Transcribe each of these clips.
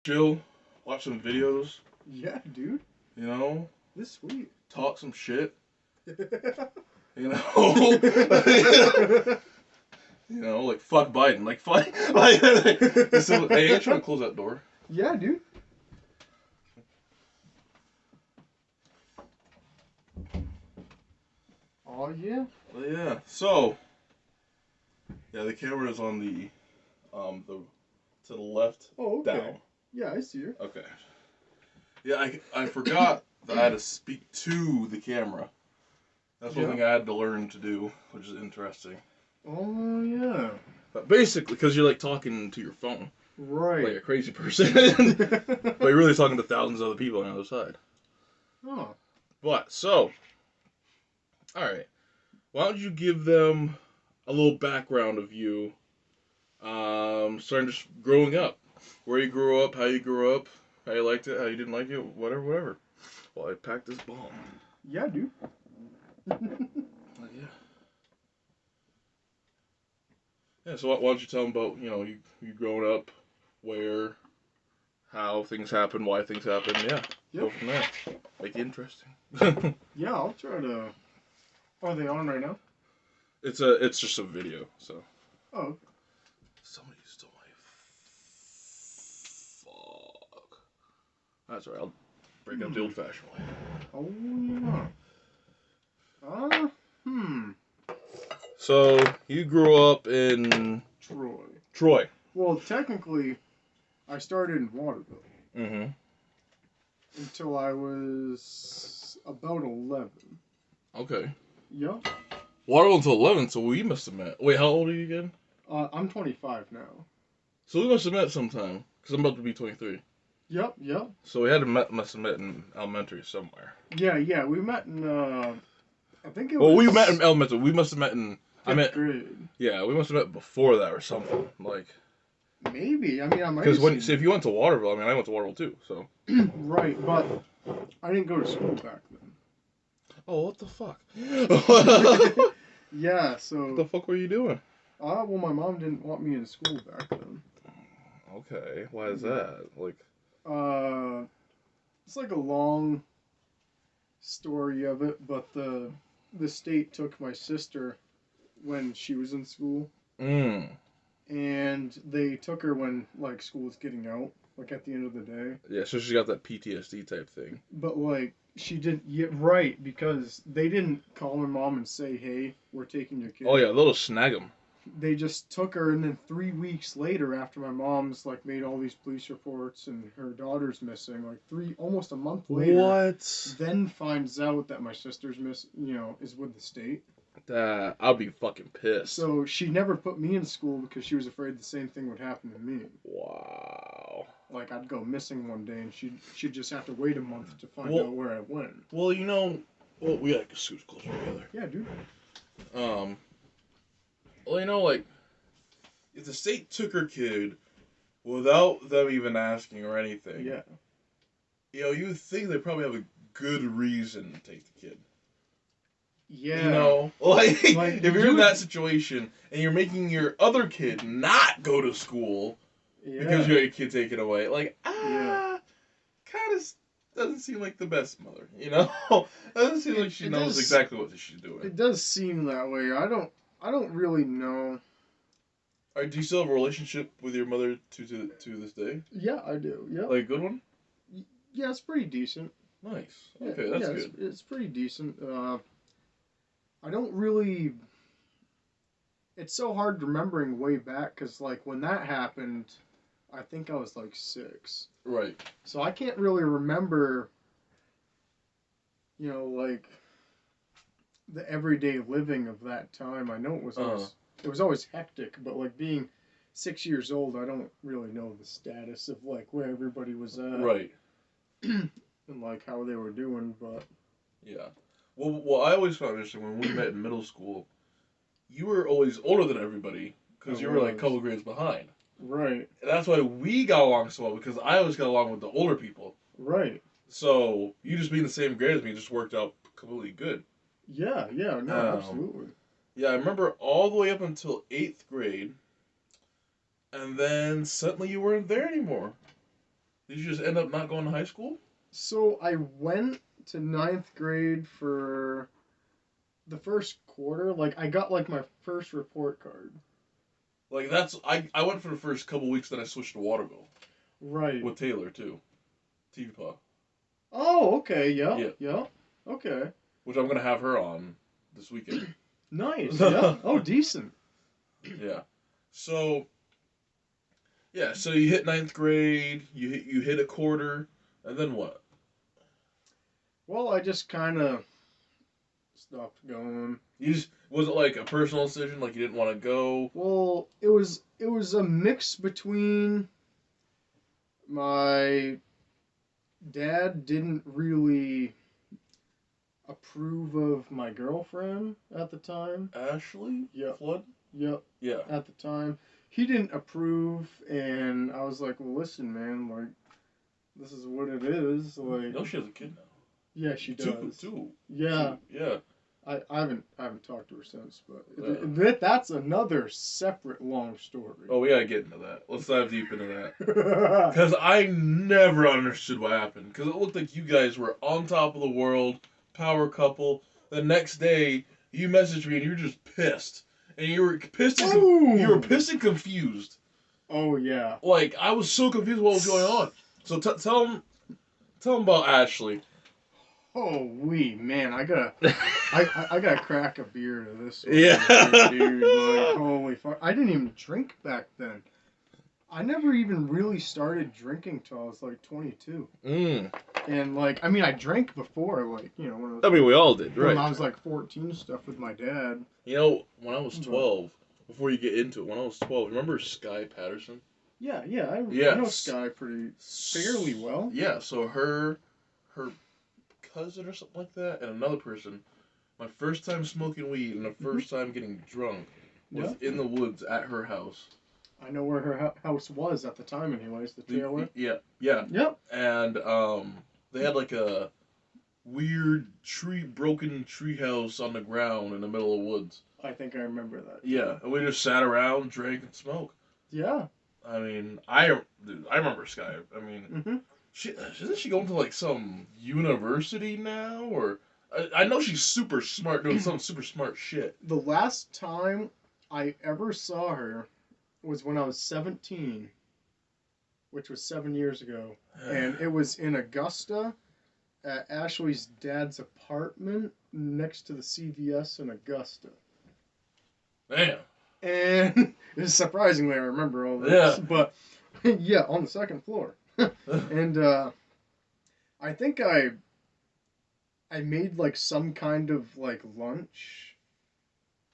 chill, watch some videos, Yeah, dude. you know, This is sweet. talk some shit, you know. You know, like fuck Biden, like fuck, like. Hey, ain't trying to close that door. Yeah, dude. Oh yeah. But yeah. So, yeah, the camera is on the to the left. Oh, okay. Down. Yeah, I see her. Okay. Yeah, I forgot that I had to speak to the camera. That's one thing I had to learn to do, which is interesting. Oh yeah. But basically, because you're like talking to your phone, Right. like a crazy person, but you're really talking to thousands of other people on the other side. Oh. But so, all right, why don't you give them a little background of you, starting just growing up, where you grew up, how you liked it, how you didn't like it, whatever. Well, I packed this bomb. Yeah, dude. Yeah. Yeah, so why don't you tell them about, you growing up, where, how things happen, why things happen, yeah. Yep. Go from there. Make it interesting. Yeah, I'll try to... Are they on right now? It's just a video, so. Oh, okay. Somebody stole my fuck. That's alright, I'll break up the old fashioned way. Oh, yeah. So, you grew up in Troy. Well, technically, I started in Waterville. Mm-hmm. Until I was about 11. Okay. Yep. Waterville until 11, so we must have met. Wait, how old are you again? I'm 25 now. So we must have met sometime, because I'm about to be 23. Yep. So we must have met in elementary somewhere. Yeah, we met in, I think it was... Well, we met in elementary. We must have met in... fifth grade. Yeah, we must have met before that or something. Like... Maybe. I mean, I might have Because if you went to Waterville, I mean, I went to Waterville too, so... Right, but I didn't go to school back then. Oh, what the fuck? Yeah, so... What the fuck were you doing? Well, my mom didn't want me in school back then. Okay, why is that? Like... It's like a long story of it, but the state took my sister when she was in school. And they took her when, like, school was getting out, like, at the end of the day. Yeah, so she got that PTSD type thing. But, like, she didn't... Yeah, right, because they didn't call her mom and say, hey, we're taking your kid. Oh, yeah, they'll snag them. They just took her, and then 3 weeks later, after my mom's, like, made all these police reports and her daughter's missing, like, almost a month later... What? Then finds out that my sister's is with the state. I'll be fucking pissed. So she never put me in school because she was afraid the same thing would happen to me. Wow. Like, I'd go missing one day and she'd just have to wait a month to find out where I went. Well, we gotta scoot closer together. Yeah, dude. Well, like, if the state took her kid without them even asking or anything, yeah, you would think they probably have a good reason to take the kid. Yeah. Like if you're in that situation and you're making your other kid not go to school because you got your kid taken away, like, kind of doesn't seem like the best mother, Doesn't seem like she knows exactly what she's doing. It does seem that way. I don't really know. Do you still have a relationship with your mother to this day? Yeah, I do. Yeah. Like a good one? Yeah, it's pretty decent. Nice. Okay, that's good. It's pretty decent. I don't really... It's so hard remembering way back, because, like, when that happened, I think I was, like, 6. Right. So I can't really remember, like, the everyday living of that time. I know it was always hectic, but, like, being 6 years old, I don't really know the status of, like, where everybody was at. Right. And, like, how they were doing, but... Yeah. Well, I always found interesting when we met in middle school, you were always older than everybody because you were like a couple grades behind. Right. And that's why we got along so well, because I always got along with the older people. Right. So you just being the same grade as me just worked out completely good. Yeah, no, absolutely. Yeah, I remember all the way up until 8th grade, and then suddenly you weren't there anymore. Did you just end up not going to high school? So I went to ninth grade for the first quarter. Like I got like my first report card. Like I went for the first couple weeks, then I switched to Waterville Right. with Taylor too, TV Pa. Oh, okay. Yeah. Yeah, Yeah. Okay. which I'm gonna have her on this weekend. Nice. Yeah. Oh, decent. Yeah. So yeah, so you hit ninth grade, you hit a quarter, and then what? Well, I just kind of stopped going. You just was it like a personal decision, like you didn't want to go? Well, it was a mix between my dad didn't really approve of my girlfriend at the time. Ashley Yep. Flood? Yep. Yeah. At the time, he didn't approve, and I was like, "Well, listen, man. Like, this is what it is. Like, No, she has a kid now. yeah, she does. Two. Yeah, Yeah. I haven't talked to her since, but Yeah. that's another separate long story. Oh, we gotta get into that. Let's dive deep into that. Because I never understood what happened. Because it looked like you guys were on top of the world, power couple. The next day, you messaged me and you were just pissed. And you were pissed and you were pissed and confused. Oh yeah. Like, I was so confused what was going on. So tell them about Ashley. Holy man, I gotta crack a beer to this one. Yeah. Dude, like holy fuck, I didn't even drink back then. I never even really started drinking till I was like 22. And like, I mean, I drank before, like when I was. I mean, we all did, When right? I was like 14, stuff with my dad. You know, when I was 12, before you get into it, when I was 12, remember Sky Patterson? Yeah, I know Sky pretty fairly well. Yeah, so her cousin or something like that, and another person. My first time smoking weed and the first time getting drunk was in the woods at her house. I know where her house was at the time, anyways. The Taylor. Yeah. Yep. And they had like a weird broken tree house on the ground in the middle of the woods. I think I remember that. Yeah, and we just sat around, drank, and smoked. Yeah. I mean, I remember Sky. I mean, isn't she going to like some university now, or I know she's super smart, doing some super smart shit. The last time I ever saw her was when I was 17, which was 7 years ago, and it was in Augusta, at Ashley's dad's apartment next to the CVS in Augusta. Damn. And it's surprisingly I remember all this. Yeah. But yeah, on the second floor. And I think I made like some kind of like lunch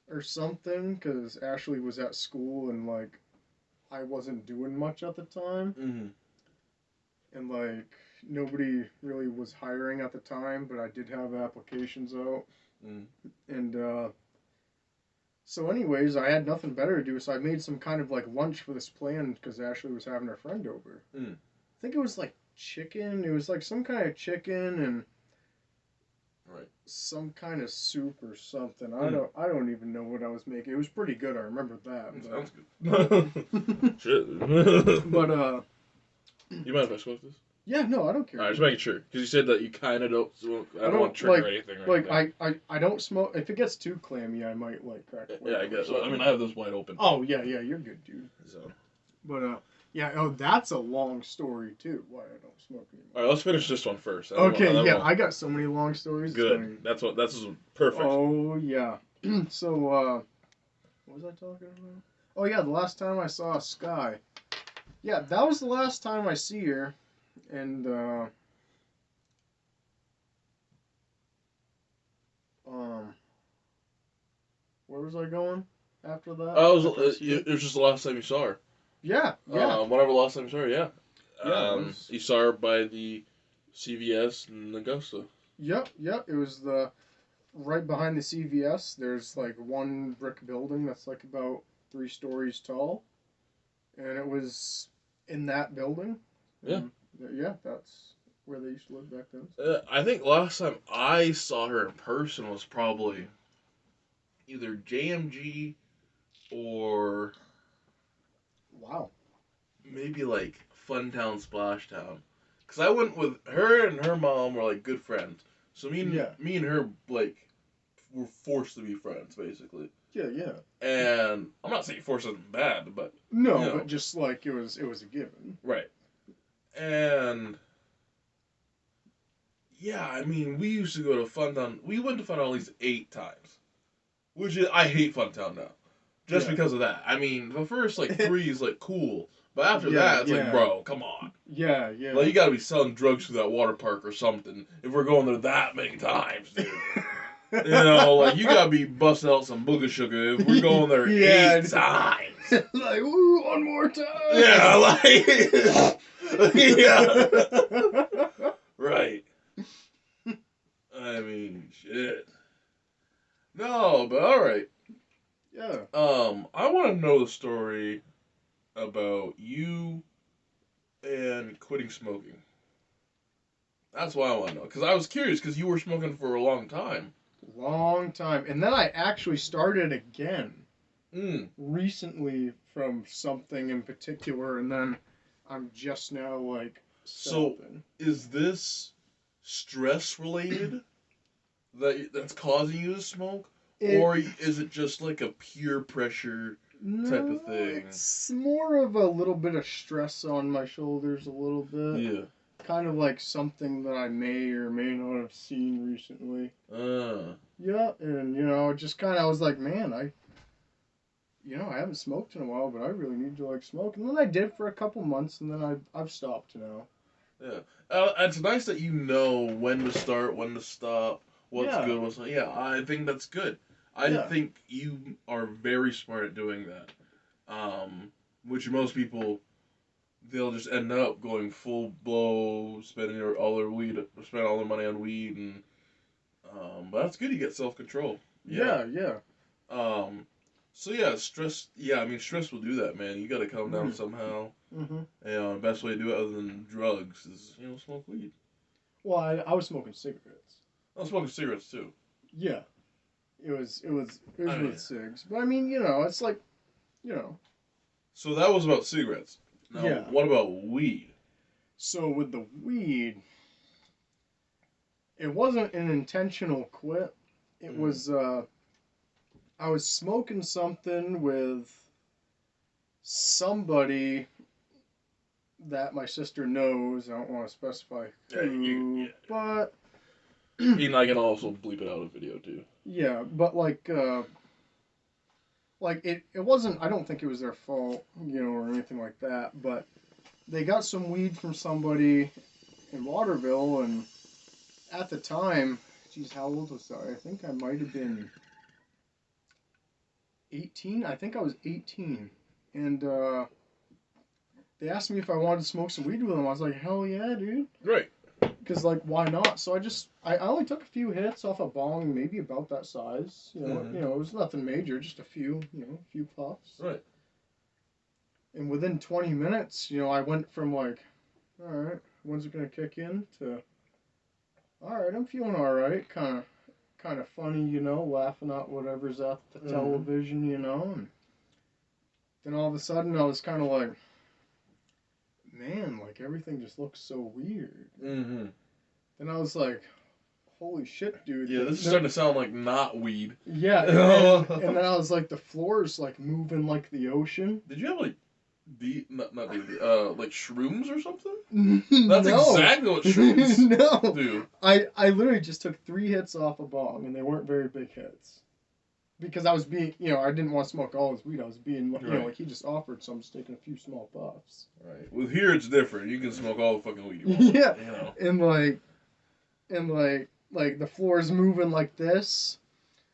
or something because Ashley was at school and like I wasn't doing much at the time. And like nobody really was hiring at the time, but I did have applications out. And so anyways, I had nothing better to do, so I made some kind of like lunch for this plan because Ashley was having her friend over. I think it was like chicken. It was like some kind of chicken and some kind of soup or something. I don't even know what I was making. It was pretty good. I remember that. Sounds good. Shit. But you mind if I smoke this? Yeah, no, I don't care. Alright, just making sure because you said that you kind of don't. I don't want to trigger anything. I don't smoke. If it gets too clammy, I might like crack. Yeah, I guess. I mean, I have this wide open. Oh yeah, you're good, dude. So. But yeah. Oh, that's a long story too. Why I don't smoke anymore. All right, let's finish this one first. I got so many long stories. Good. That's perfect. Oh yeah. So what was I talking about? Oh yeah, the last time I saw Sky. Yeah, that was the last time I see her. And where was I going after that? It was just the last time you saw her. Yeah. Whenever the last time you saw her, yeah. Yeah. You saw her by the CVS in Augusta. Yep. It was right behind the CVS. There's like one brick building that's like about 3 stories tall, and it was in that building. Yeah. Yeah, that's where they used to live back then. I think last time I saw her in person was probably either JMG or wow, maybe like Funtown Splash Town. Because I went with her and her mom were like good friends. So me and her like were forced to be friends basically. Yeah, yeah. And I'm not saying forced isn't bad, but No, you know, but just like it was a given. right. And yeah, I mean, we used to go to Funtown. We went to Funtown at least 8 times, which is, I hate Funtown now, just because of that. I mean, the first like 3 is like cool, but after that, it's like, bro, come on. Yeah, yeah. Like you gotta be selling drugs through that water park or something if we're going there that many times, dude. You know, like you gotta be busting out some booger sugar if we're going there 8 times. Like, woo, one more time. Yeah, like, yeah, right. I mean, shit. No, but all right. Yeah. I want to know the story about you and quitting smoking. That's why I want to know. Because I was curious, because you were smoking for a long time. Long time. And then I actually started again. Mm. Recently from something in particular, and then I'm just now, like, stopping. So, is this stress related that's causing you to smoke? Or is it just like a peer pressure type of thing? It's more of a little bit of stress on my shoulders, a little bit. Yeah. Kind of like something that I may or may not have seen recently. Yeah, and just kind of, I was like, man, I haven't smoked in a while, but I really need to like smoke. And then I did for a couple months, and then I've stopped now. Yeah, it's nice that you know when to start, when to stop, what's good, what's not. Yeah, I think that's good. I think you are very smart at doing that. Which most people, they'll just end up going full blow, spending all their money on weed, and but that's good. You get self control. Yeah. So yeah, stress. Yeah, I mean, stress will do that, man. You got to calm down somehow. Mm-hmm. And the best way to do it, other than drugs, is smoke weed. Well, I was smoking cigarettes. I was smoking cigarettes too. Yeah, it was with cigs, but I mean, it's like, So that was about cigarettes. Now, what about weed? So with the weed, it wasn't an intentional quit. It was I was smoking something with somebody that my sister knows. I don't want to specify who, but and I can also bleep it out of video too. Yeah, but like it wasn't. I don't think it was their fault, or anything like that. But they got some weed from somebody in Waterville, and at the time, geez, how old was I? I think I might have been 18. I think I was 18, and they asked me if I wanted to smoke some weed with them. I was like, hell yeah, dude. Right. Because, like, why not? So I only took a few hits off a bong, maybe about that size. It was nothing major, just a few puffs. Right. And within 20 minutes, I went from like, all right, when's it gonna kick in? To, all right, I'm feeling all right. Kind of funny, laughing at whatever's at the television, And then all of a sudden, I was kind of like, man, like everything just looks so weird. Mm-hmm. And I was like, holy shit, dude. Yeah, this is starting to sound like not weed. Yeah, and then I was like, the floor's like moving like the ocean. Did you have like like shrooms or something? That's exactly what shrooms do. I literally just took 3 hits off a bong, and they weren't very big hits. Because I was being, I didn't want to smoke all his weed. I was being, like he just offered, so I'm just taking a few small puffs. Right. Well, here it's different. You can smoke all the fucking weed you want. Yeah. And like the floor is moving like this,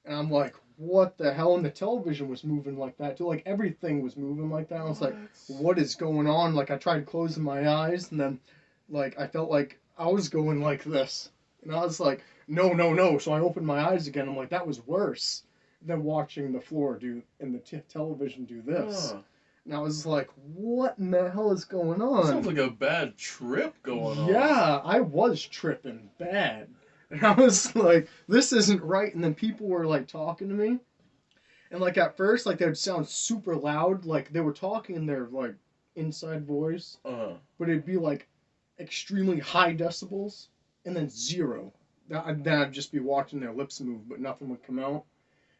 and I'm like, what the hell? And the television was moving like that too. Like everything was moving like that. I was like, what is going on? Like I tried closing my eyes, and then like I felt like I was going like this, and I was like, no. So I opened my eyes again. I'm like, that was worse than watching the floor do and the television do this. And I was like, what in the hell is going on? Sounds like a bad trip going on. Yeah, I was tripping bad. And I was like, this isn't right. And then people were like talking to me. And like at first, like they would sound super loud. Like they were talking in their like inside voice, Uh-huh. but it'd be like extremely high decibels and then zero. Then I'd just be watching their lips move, but nothing would come out.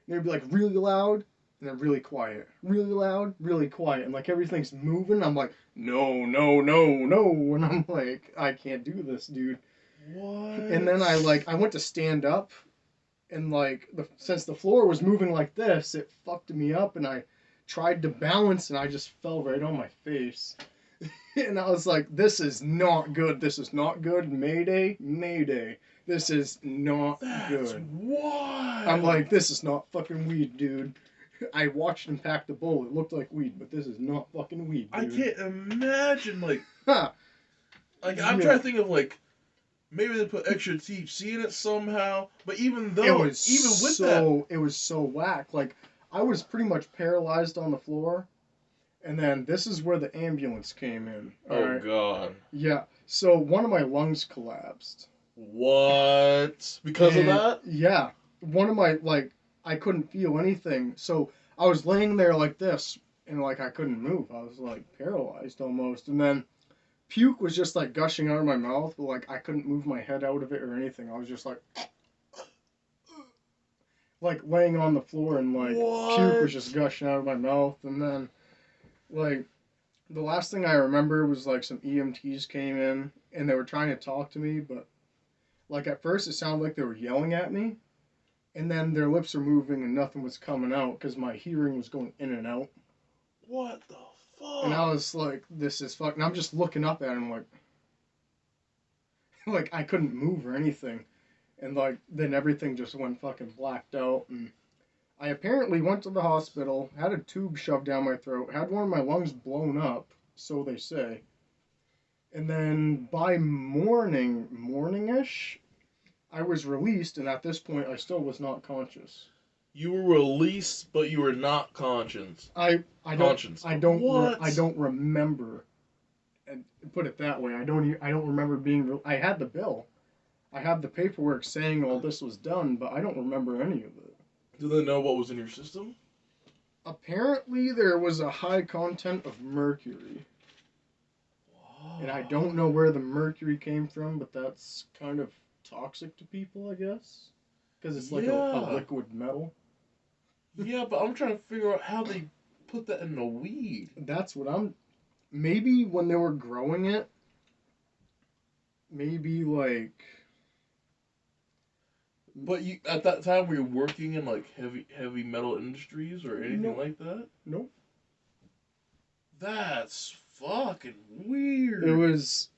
And they'd be like really loud and then really quiet, really loud, really quiet, and like everything's moving. I'm like, no, no, no, no, and I'm like, I can't do this, dude. What? And then I went to stand up, and like since the floor was moving like this, it fucked me up, and I tried to balance, and I just fell right on my face. And I was like, this is not good. This is not good. Mayday, mayday. This is not That's good. wild. I'm like, this is not fucking weed, dude. I watched him pack the bowl. It looked like weed, but this is not fucking weed, dude. I can't imagine, like, Huh. like I'm Yeah. trying to think of, like, maybe they put extra THC in it somehow, but even though, It was even with that, it was so whack. Like, I was pretty much paralyzed on the floor, and then this is where the ambulance came in. oh god. Yeah. So one of my lungs collapsed. What? Because of And, that? yeah. One of my, like, I couldn't feel anything. So I was laying there like this, and, like, I couldn't move. I was, like, paralyzed almost. And then puke was just, like, gushing out of my mouth, but, like, I couldn't move my head out of it or anything. I was just, like laying on the floor, and, like, puke was just gushing out of my mouth. And then, like, the last thing I remember was, like, some EMTs came in, and they were trying to talk to me, but, like, at first it sounded like they were yelling at me, and then their lips were moving and nothing was coming out because my hearing was going in and out. What the fuck? And I was like, this is fucking. I'm just looking up at him, like, like I couldn't move or anything. And, like, then everything just went fucking blacked out. And I apparently went to the hospital, had a tube shoved down my throat, had one of my lungs blown up, so they say. And then by morning-ish, I was released, and at this point, I still was not conscious. You were released, but you were not conscious. I What? don't remember. And put it that way, I don't remember being. I had the bill, I have the paperwork saying all this was done, but I don't remember any of it. Do they know what was in your system? Apparently, there was a high content of mercury. And I don't know where the mercury came from, but that's kind of toxic to people, I guess. Because it's like a liquid metal. Yeah, but I'm trying to figure out how they put that in the weed. That's what I'm. Maybe when they were growing it, maybe like. But you at that time were you working in like heavy metal industries or anything Nope. like that? Nope. That's fucking weird. It was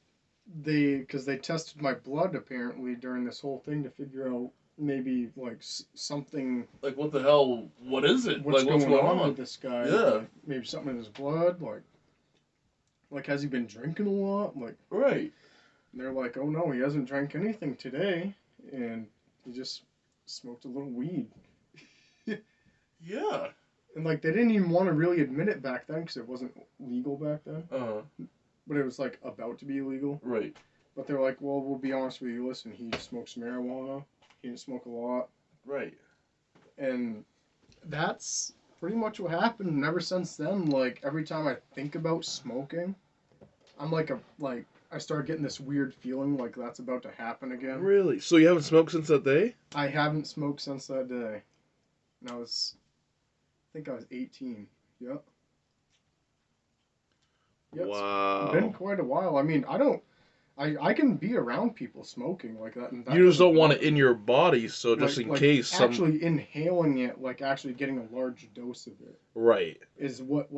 because they tested my blood apparently during this whole thing to figure out maybe like something. Like what the hell? What is it? What's like what's going on with this guy? Yeah. Like, maybe something in his blood. Like has he been drinking a lot? Like right. And they're like, oh no, he hasn't drank anything today, and he just smoked a little weed. Yeah. And like they didn't even want to really admit it back then because it wasn't legal back then. But it was like about to be illegal. Right. But they're like, well, we'll be honest with you. Listen, he smokes marijuana. He didn't smoke a lot. Right. And that's pretty much what happened. And ever since then, like every time I think about smoking, I'm like I start getting this weird feeling like that's about to happen again. Really? So you haven't smoked since that day? I haven't smoked since that day. And I think I was 18. Yep. Wow. It's been quite a while. I mean, I can be around people smoking like that. And that You just don't doesn't want bother it in your body, so just in case actually inhaling it, like actually getting a large dose of it. Right. Is what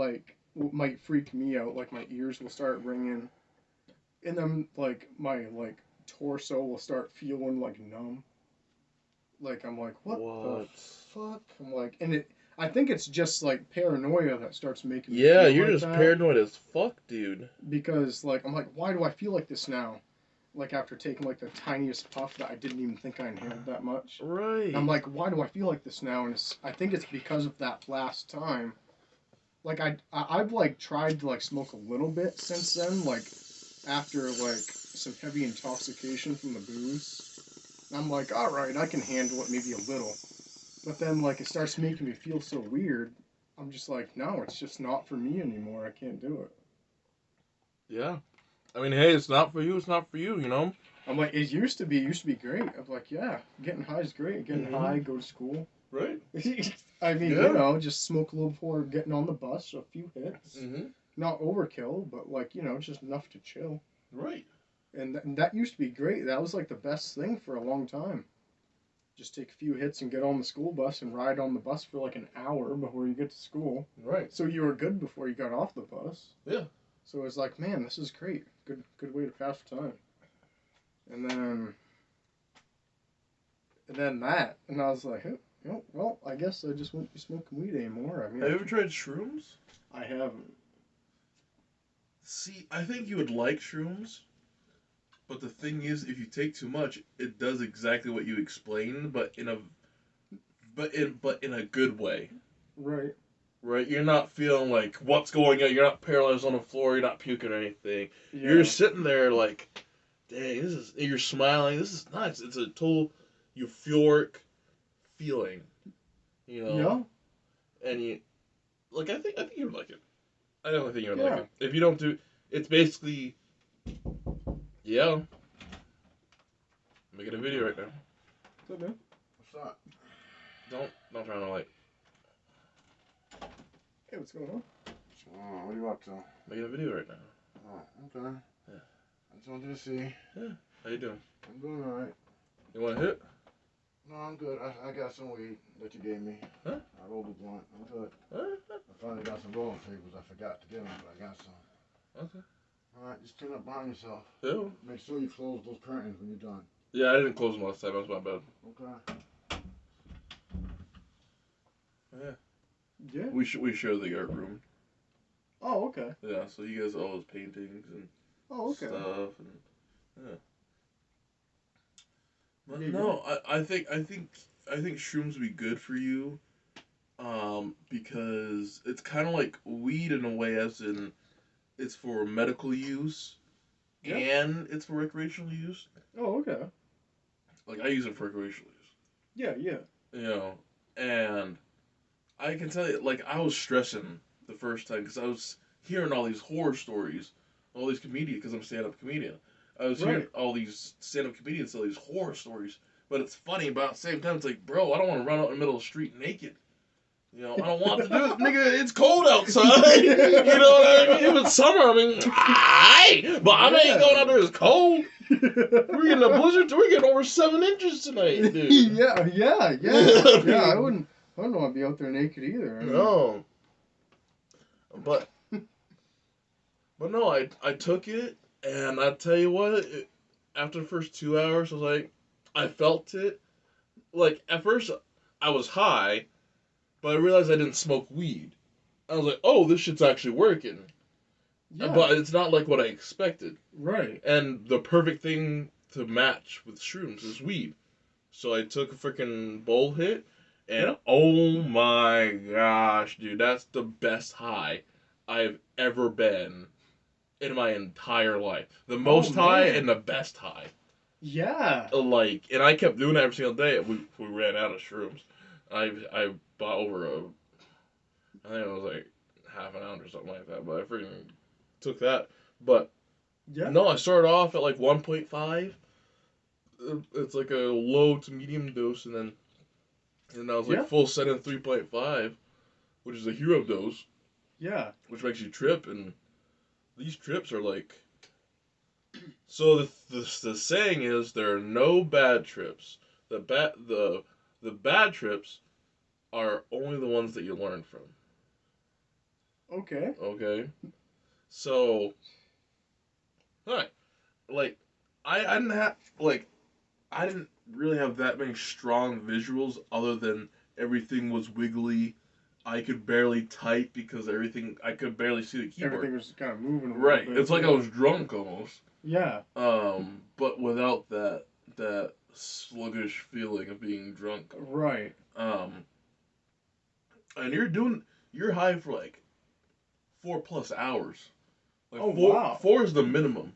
might freak me out. Like my ears will start ringing. And then like my torso will start feeling like numb. Like I'm like, what the fuck? I'm like, and I think it's just like paranoia that starts making me feel you're like just that. paranoid as fuck, dude. Because like I'm like, why do I feel like this now? Like after taking like the tiniest puff that I didn't even think I inhaled that much. Right. And I'm like, why do I feel like this now? And I think it's because of that last time. Like I've like tried to like smoke a little bit since then, like after like some heavy intoxication from the booze. And I'm like, all right, I can handle it maybe a little. But then like it starts making me feel so weird. I'm just like, no, it's just not for me anymore. I can't do it. Yeah. I mean, hey, it's not for you. It's not for you. You know. I'm like, it used to be great. I'm like, yeah, getting high is great. Getting high, go to school. Right. I mean, Yeah. just smoke a little before getting on the bus, a few hits. Mm-hmm. Not overkill, but like, just enough to chill. Right. And that used to be great. That was like the best thing for a long time. Just take a few hits and get on the school bus and ride on the bus for like an hour before you get to school. Right. So you were good before you got off the bus. Yeah. So it was like, man, this is great. Good way to pass the time. And then that, and I was like, well, I guess I just won't be smoking weed anymore. I mean, Have you ever tried shrooms? I haven't. See, I think you would like shrooms, but the thing is, if you take too much, it does exactly what you explained, but in a good way. Right. Right? You're not feeling like what's going on. You're not paralyzed on the floor. You're not puking or anything. Yeah. You're sitting there like, dang, you're smiling. This is nice. It's a total euphoric feeling, you know. Yeah. And I think you would like it. I don't think you would Yeah. like it. If you don't do, it's basically, yeah. I'm making a video right now. Okay. What's up? Don't try to like Hey, what's going on? Oh, what are you up to? making a video right now. Oh, okay. Yeah. I just wanted to see. Yeah. How you doing? I'm doing alright. You want to hit? No, I'm good. I got some weed that you gave me. Huh? I rolled a blunt. I'm good. Huh? I finally got some rolling papers. I forgot to get them, but I got some. Okay. Alright, just clean up behind yourself. Yeah. Make sure you close those curtains when you're done. Yeah, I didn't close them last time. That was my bad. Okay. Yeah. Yeah. We share the art room. Oh, okay. Yeah, so you guys all those paintings and Oh, okay. stuff and yeah. But Yeah, no, I think shrooms would be good for you, because it's kind of like weed in a way, as in it's for medical use, Yeah. and it's for recreational use. Oh, okay. Like I use it for recreational use, Yeah, yeah. and I can tell you, like I was stressing the first time because I was hearing all these horror stories, all these comedians, because I'm a stand-up comedian. I was hearing all these stand-up comedians tell these horror stories, but it's funny, but at the same time, it's like, bro, I don't want to run out in the middle of the street naked. I don't want to do it, nigga. It's cold outside. You know what I mean? If it's summer, I mean, aye, but I ain't going out there. It's cold. We're getting a blizzard. We're getting over 7 inches tonight, dude. yeah. Yeah, I wouldn't want to be out there naked either. I mean, No. But no, I took it, and I tell you what, after the first 2 hours, I was like, I felt it. Like, at first, I was high, but I realized I didn't smoke weed. I was like, oh, this shit's actually working. Yeah. But it's not like what I expected. Right. And the perfect thing to match with shrooms is weed. So I took a freaking bowl hit, and oh my gosh, dude, that's the best high I've ever been in my entire life. The most high and the best high. Yeah. Like, and I kept doing that every single day. We ran out of shrooms. I bought over I think it was like half an ounce or something like that, but I freaking took that. But no, I started off at like 1.5. It's like a low to medium dose, and I was like full set in 3.5, which is a hero dose. Yeah. Which makes you trip, and these trips are like. So the saying is there are no bad trips. The bad trips are only the ones that you learn from. Okay. Okay. So, alright, like I didn't really have that many strong visuals other than everything was wiggly. I could barely type because I could barely see the keyboard. Everything was kind of moving. Right. It's like I was drunk almost. Yeah. But without that sluggish feeling of being drunk. Right. And you're high for like 4+ hours. Like wow. 4 is the minimum.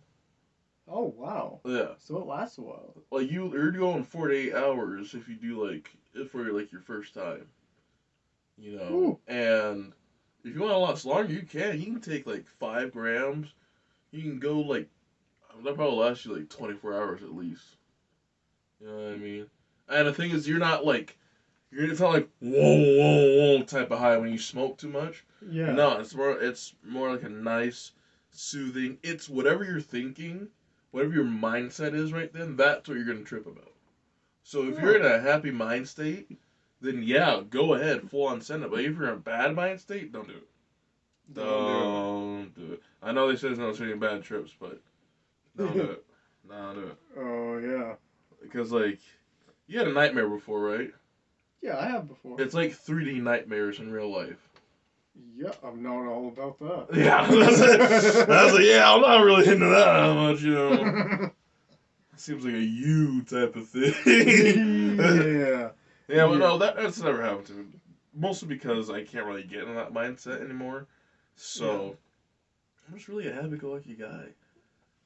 Oh wow. Yeah. So it lasts a while. Like you're going 4 to 8 hours if you do for your first time. Ooh. And if you want to last longer, you can take like 5 grams you can go like that probably lasts you like 24 hours at least. You know what I mean? And the thing is, you're not like it's not like whoa type of high when you smoke too much. Yeah. No, it's more like a nice, soothing. It's whatever you're thinking, whatever your mindset is right then. That's what you're gonna trip about. So if you're in a happy mind state, then yeah, go ahead, full on send it. But if you're in a bad mind state, don't do it. Don't do it. I know they say there's no such bad trips, but don't do it. Don't do it. Oh yeah. Because like, you had a nightmare before, right? Yeah, I have before. It's like 3D nightmares in real life. Yeah, I'm not all about that. Yeah, I was like, yeah, I'm not really into that much, you know. Seems like a you type of thing. Yeah. Yeah, but no, that's never happened to me. Mostly because I can't really get in that mindset anymore. So, I'm just really a happy-go-lucky guy.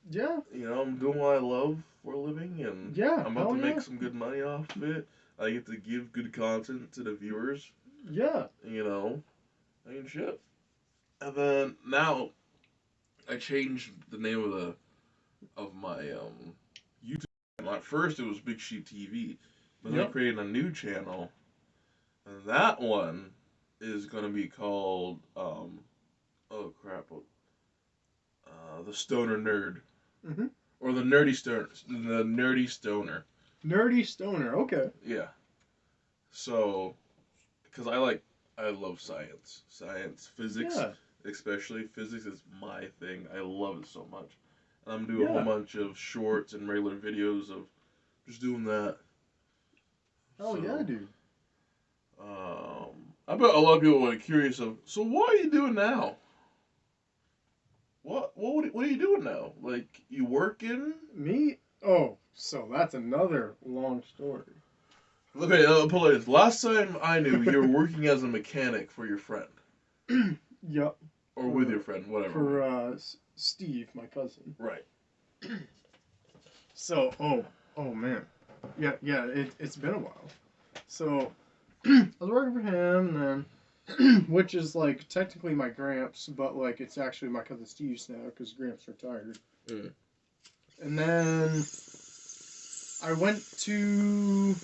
Yeah. You know, I'm doing what I love for a living, and I'm about to make some good money off of it. I get to give good content to the viewers. Yeah. You know, I mean, shit. And then now, I changed the name of my YouTube channel. At first, it was Big Sheep TV, but then I created a new channel, and that one is gonna be called oh crap, the Stoner Nerd, or the Nerdy Stoner, the Nerdy Stoner. Nerdy Stoner. Okay. Yeah. So, because I love science, physics. Yeah. Especially physics is my thing. I love it so much. And I'm doing a whole bunch of shorts and regular videos of just doing that. Oh yeah, dude. I bet a lot of people are curious of. So what are you doing now? What are you doing now? Like you working? Me? Oh, so that's another long story. Okay, put it this. Last time I knew, you were working as a mechanic for your friend. Yep. Or with your friend, whatever. For Steve, my cousin. Right. So, oh man, yeah, it's been a while. So, I was working for him, and then, which is like technically my Gramps, but like it's actually my cousin Steve's now because Gramps retired. Mm. And then I went to.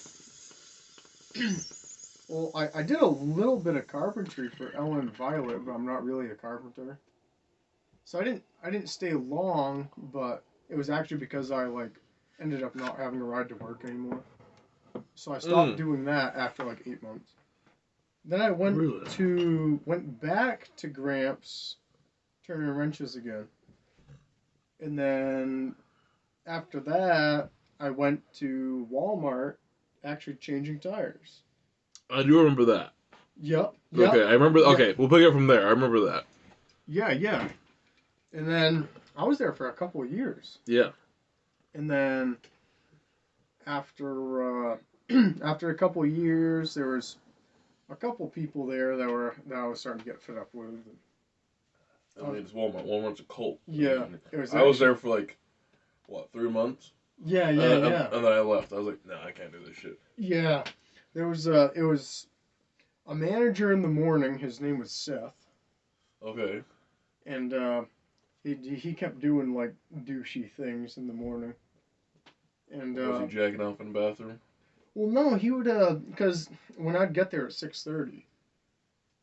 Well, I did a little bit of carpentry for Ellen and Violet, but I'm not really a carpenter. So I didn't stay long, but it was actually because I like ended up not having a ride to work anymore. So I stopped doing that after like 8 months. Then I went back to Gramps, turning wrenches again. And then after that, I went to Walmart, actually changing tires. I do remember that. Yep. Okay, I remember. Okay, we'll pick it up from there. I remember that. Yeah. And then I was there for a couple of years. Yeah. And then after after a couple of years, there was a couple people there that I was starting to get fed up with. I mean, it's Walmart. Walmart's a cult. Yeah. I was there for like, what, 3 months? Yeah. And then I left. I was like, no, I can't do this shit. Yeah. It was a manager in the morning. His name was Seth. Okay. And he kept doing like douchey things in the morning. And was he jacking off in the bathroom? Well, no, he would because when I'd get there at 6:30,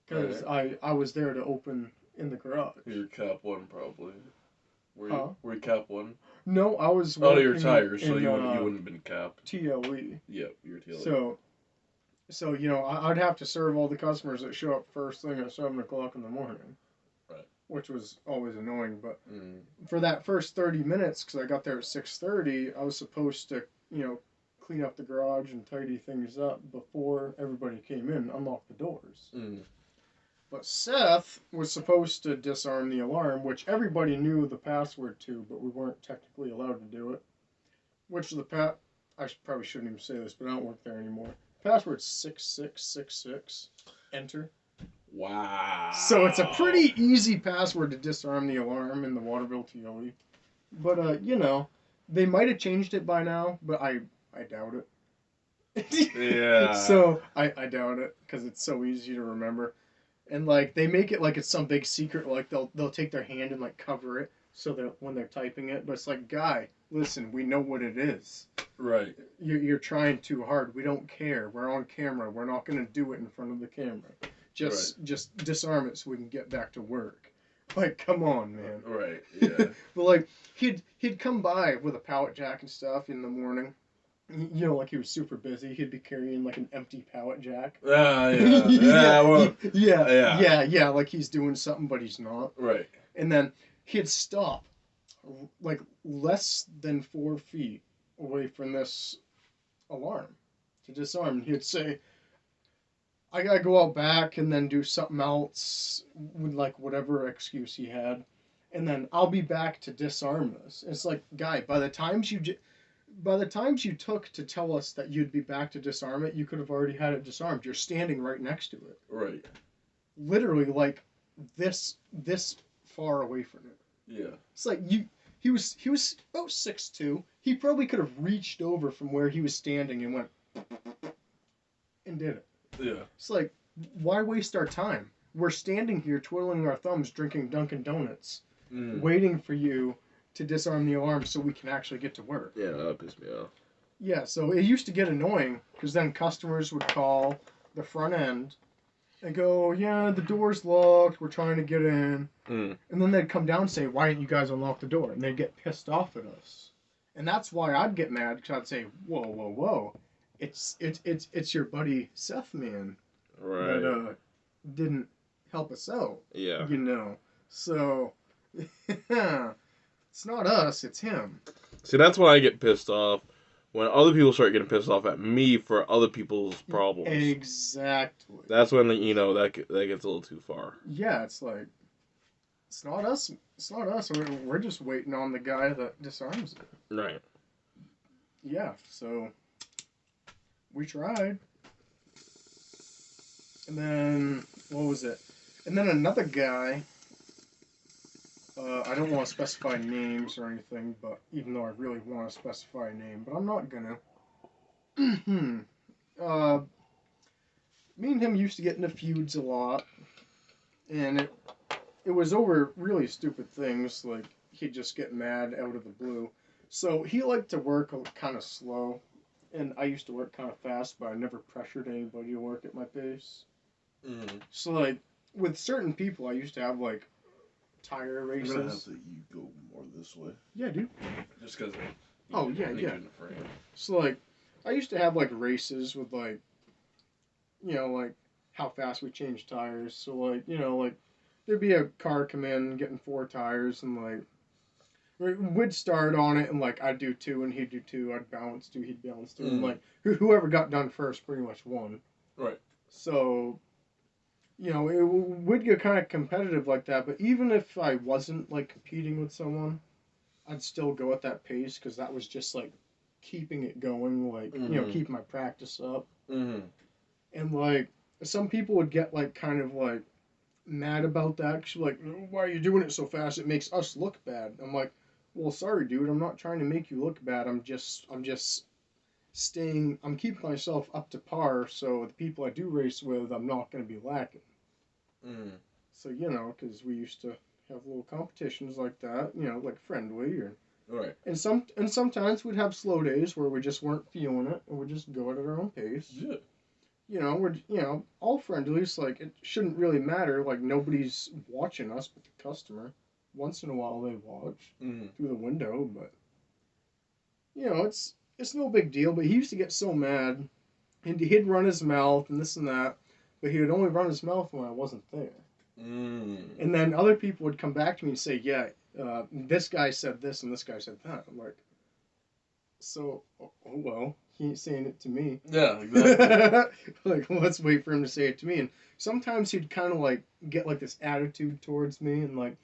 because I was there to open in the garage. You're cap one probably. Were you cap one? No, I was. Oh, your tires, so you wouldn't have been capped. TLE. Yep, you're TLE. So you know, I'd have to serve all the customers that show up first thing at 7 o'clock in the morning. Right. Which was always annoying, but for that first 30 minutes, because I got there at 6:30, I was supposed to, clean up the garage and tidy things up before everybody came in, unlock the doors. But Seth was supposed to disarm the alarm, which everybody knew the password to, but we weren't technically allowed to do it. Which I probably shouldn't even say this, but I don't work there anymore. Password's 6666. Enter. Wow. So it's a pretty easy password to disarm the alarm in the Waterville TLE. But, they might have changed it by now, but I doubt it. Yeah. So I doubt it, because it's so easy to remember. And, like, they make it like it's some big secret, like they'll take their hand and, like, cover it. so that when they're typing it, but it's like, guy, listen, we know what it is. Right. You're trying too hard. We don't care. We're on camera. We're not going to do it in front of the camera. Just disarm it so we can get back to work. Like, come on, man. Right. Yeah. But like, he'd come by with a pallet jack and stuff in the morning. You know, like he was super busy. He'd be carrying like an empty pallet jack. Yeah. Yeah. Well. Yeah. Like he's doing something, but he's not. Right. And then he'd stop, like less than 4 feet away from this alarm to disarm. He'd say, I gotta go out back and then do something else with like whatever excuse he had, and then I'll be back to disarm this. It's like, guy, by the times you took to tell us that you'd be back to disarm it, you could have already had it disarmed. You're standing right next to it. Right. Literally like this far away from it. Yeah. It's like he was about 6'2". He probably could have reached over from where he was standing and went and did it. Yeah. It's like, why waste our time? We're standing here twiddling our thumbs, drinking Dunkin' Donuts, waiting for you to disarm the alarm so we can actually get to work. Yeah, that pissed me off. Yeah, so it used to get annoying because then customers would call the front end and go, yeah, the door's locked, we're trying to get in. And then they'd come down and say, why didn't you guys unlock the door? And they'd get pissed off at us. And that's why I'd get mad, because I'd say, whoa. It's your buddy Seth, man. Right. That didn't help us out. Yeah. You know. So, it's not us, it's him. See, that's when I get pissed off. When other people start getting pissed off at me for other people's problems. Exactly. That's when, you know, that gets a little too far. Yeah, it's like, it's not us. It's not us. We're just waiting on the guy that disarms it. Right. Yeah, so we tried. And then, what was it? And then another guy, I don't want to specify names or anything, but even though I really want to specify a name, but I'm not gonna. Me and him used to get into feuds a lot, and it was over really stupid things, like he'd just get mad out of the blue. So he liked to work kind of slow, and I used to work kind of fast, but I never pressured anybody to work at my pace. So like, with certain people, I used to have like tire races. I'm gonna have to you go more this way. Yeah, dude. Just because. Oh yeah. So like, I used to have like races with like, you know, like how fast we change tires. So like, you know, like there'd be a car come in getting 4 tires, and like we'd start on it, and like I'd do 2 and he'd do 2. I'd balance 2, he'd balance 2, and like whoever got done first pretty much won. Right. So, you know, it would get kind of competitive like that. But even if I wasn't like competing with someone, I'd still go at that pace because that was just like keeping it going, like you know, keep my practice up. And like some people would get like kind of like mad about that, cause like, why are you doing it so fast? It makes us look bad. I'm like, well, sorry, dude. I'm not trying to make you look bad. I'm just I'm keeping myself up to par, so the people I do race with, I'm not going to be lacking. So, you know, because we used to have little competitions like that, you know, like friendly, or right. And sometimes we'd have slow days where we just weren't feeling it, and we'd just go at our own pace. Yeah. You know, we're all friendly, so like it shouldn't really matter. Like nobody's watching us but the customer. Once in a while they watch through the window, but you know, it's no big deal. But he used to get so mad, and he'd run his mouth and this and that, but he would only run his mouth when I wasn't there. And then other people would come back to me and say, yeah, this guy said this and this guy said that. I'm like, so, oh well, he ain't saying it to me. Yeah, exactly. Like, let's wait for him to say it to me. And sometimes he'd kind of like get like this attitude towards me and like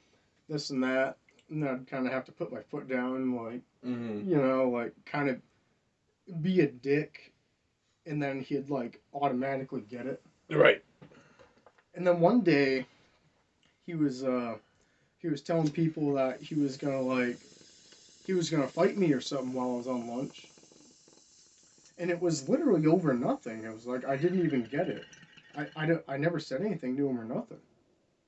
this and that. And I'd kind of have to put my foot down and like, you know, like kind of be a dick. And then he'd like automatically get it. Right. And then one day, he was telling people that he was gonna fight me or something while I was on lunch. And it was literally over nothing. It was like I didn't even get it. I never said anything to him or nothing.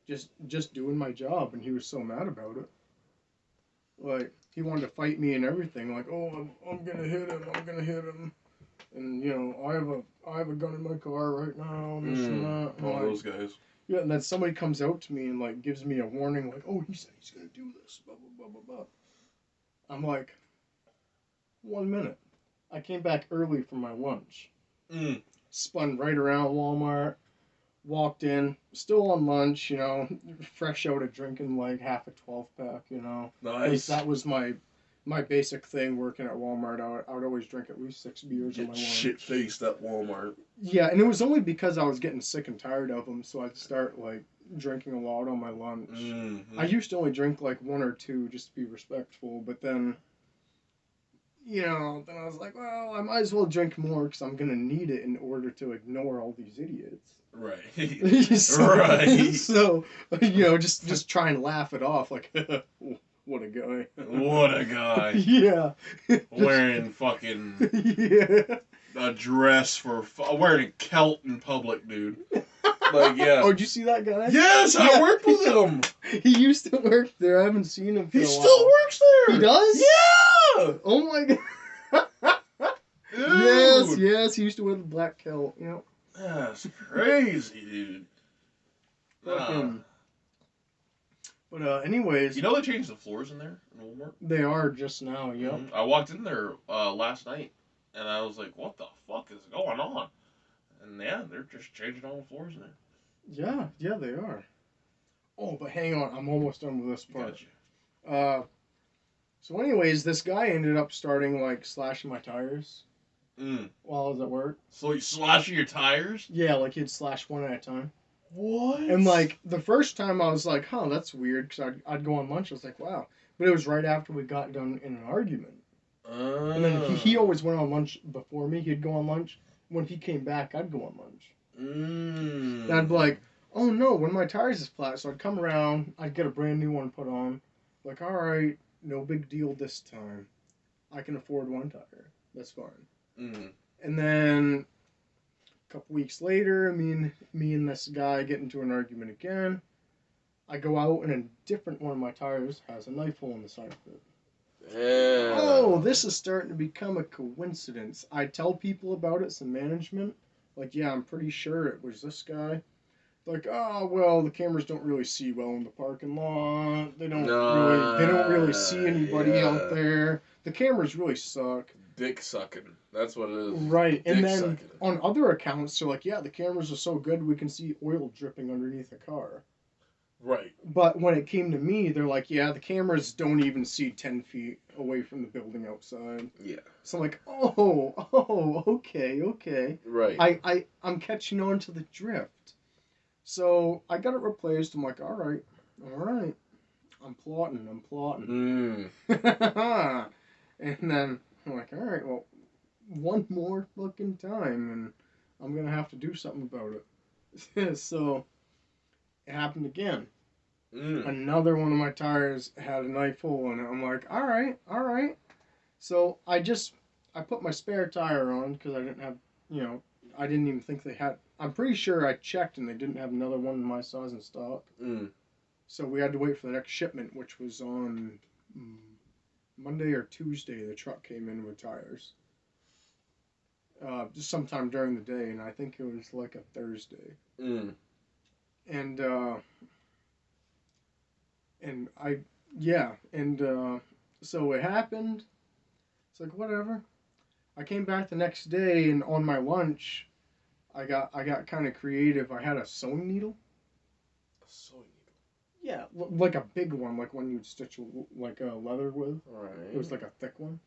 Just doing my job, and he was so mad about it. Like, he wanted to fight me and everything. Like, oh, I'm gonna hit him. I'm gonna hit him. And you know, I have a gun in my car right now. And this and that. And All like, those guys. yeah, and then somebody comes out to me and like gives me a warning. Like, oh, he said he's gonna do this. Blah blah blah blah blah. I'm like, 1 minute. I came back early for my lunch. Spun right around Walmart. Walked in, still on lunch, you know, fresh out of drinking like half a 12-pack, you know. Nice. That was my basic thing working at Walmart. I would always drink at least 6 beers on my lunch. Shit-faced at Walmart. Yeah, and it was only because I was getting sick and tired of them, so I'd start like drinking a lot on my lunch. Mm-hmm. I used to only drink like 1 or 2 just to be respectful, but then, you know, then I was like, well, I might as well drink more because I'm gonna need it in order to ignore all these idiots. Right. Right. So, you know, just try and laugh it off, like, what a guy. What a guy. Yeah. Wearing fucking Yeah. a dress for wearing a kilt in public, dude. Like, yeah. Oh, did you see that guy? Yes, I worked with him. He used to work there. I haven't seen him for He a while. still works there. He does? Yeah. Oh my god. Dude. Yes. He used to wear the black kilt. You know. That's crazy, dude. Fucking. But anyways, You know they changed the floors in there in Walmart? they are just now. Yep. I walked in there last night, and I was like, what the fuck is going on? And yeah, they're just changing all the floors in there. Yeah, they are. Oh, but hang on, I'm almost done with this part. Gotcha. So anyways, this guy ended up starting like slashing my tires Mm. while I was at work. So you slashing your tires? Yeah, like he'd slash one at a time. What? And like the first time I was like, huh, that's weird, because I'd go on lunch. I was like, wow. But it was right after we got done in an argument. And then he always went on lunch before me. He'd go on lunch. When he came back, I'd go on lunch. And I'd be like, oh no, when my tires is flat. So I'd come around, I'd get a brand new one put on. Like, all right, no big deal this time. I can afford one tire. That's fine. And then a couple weeks later, me and this guy get into an argument again. I go out and a different one of my tires has a knife hole in the side of it. Yeah. Oh, this is starting to become a coincidence. I tell people about it, some management. Like, yeah, I'm pretty sure it was this guy. Like, oh, well, the cameras don't really see well in the parking lot. They don't really see anybody out there. The cameras really suck. Dick sucking. That's what it is. Right. And Dick then sucking. on other accounts, they're like, yeah, the cameras are so good we can see oil dripping underneath the car. Right. But when it came to me, they're like, yeah, the cameras don't even see 10 feet away from the building outside. Yeah. So I'm like, oh, okay. Right. I'm catching on to the drift. So I got it replaced. I'm like, all right. I'm plotting. And then I'm like, all right, well, one more fucking time, and I'm going to have to do something about it. So it happened again. Another one of my tires had a knife hole in it. I'm like, all right. So I put my spare tire on because I didn't have, I didn't even think they had. I'm pretty sure I checked and they didn't have another one in my size in stock. So we had to wait for the next shipment, which was on Monday or Tuesday. The truck came in with tires. Just sometime during the day, and I think it was like a Thursday. And so it happened. It's like, whatever. I came back the next day, and on my lunch, I got kind of creative. I had a sewing needle. A sewing needle? Yeah, like a big one, like one you'd stitch like a leather with. Right. It was like a thick one.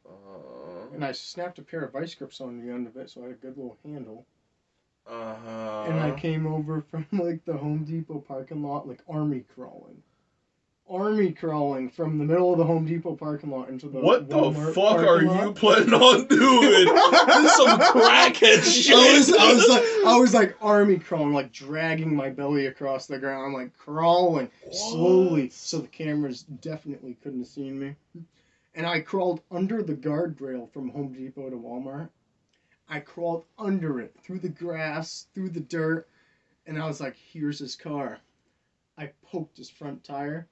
And I snapped a pair of vice grips on the end of it, so I had a good little handle. And I came over from like the Home Depot parking lot, like army crawling from the middle of the Home Depot parking lot into the What the Walmart fuck are parking lot. you planning on doing? This is some crackhead shit. I was like army crawling, like dragging my belly across the ground, like crawling slowly, so the cameras definitely couldn't have seen me. And I crawled under the guardrail from Home Depot to Walmart. I crawled under it, through the grass, through the dirt, and I was like, here's his car. I poked his front tire.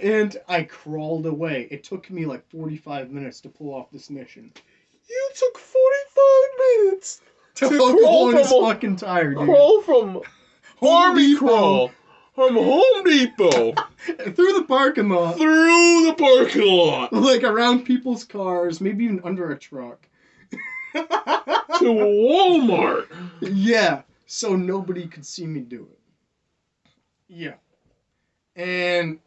And I crawled away. It took me like 45 minutes to pull off this mission. You took 45 minutes To crawl crawl from his a- fucking tire, dude. Crawl from Army Depot. crawl from Home Depot Through the parking lot. through the parking lot Like around people's cars, maybe even under a truck. to Walmart. Yeah, so nobody could see me do it. Yeah. And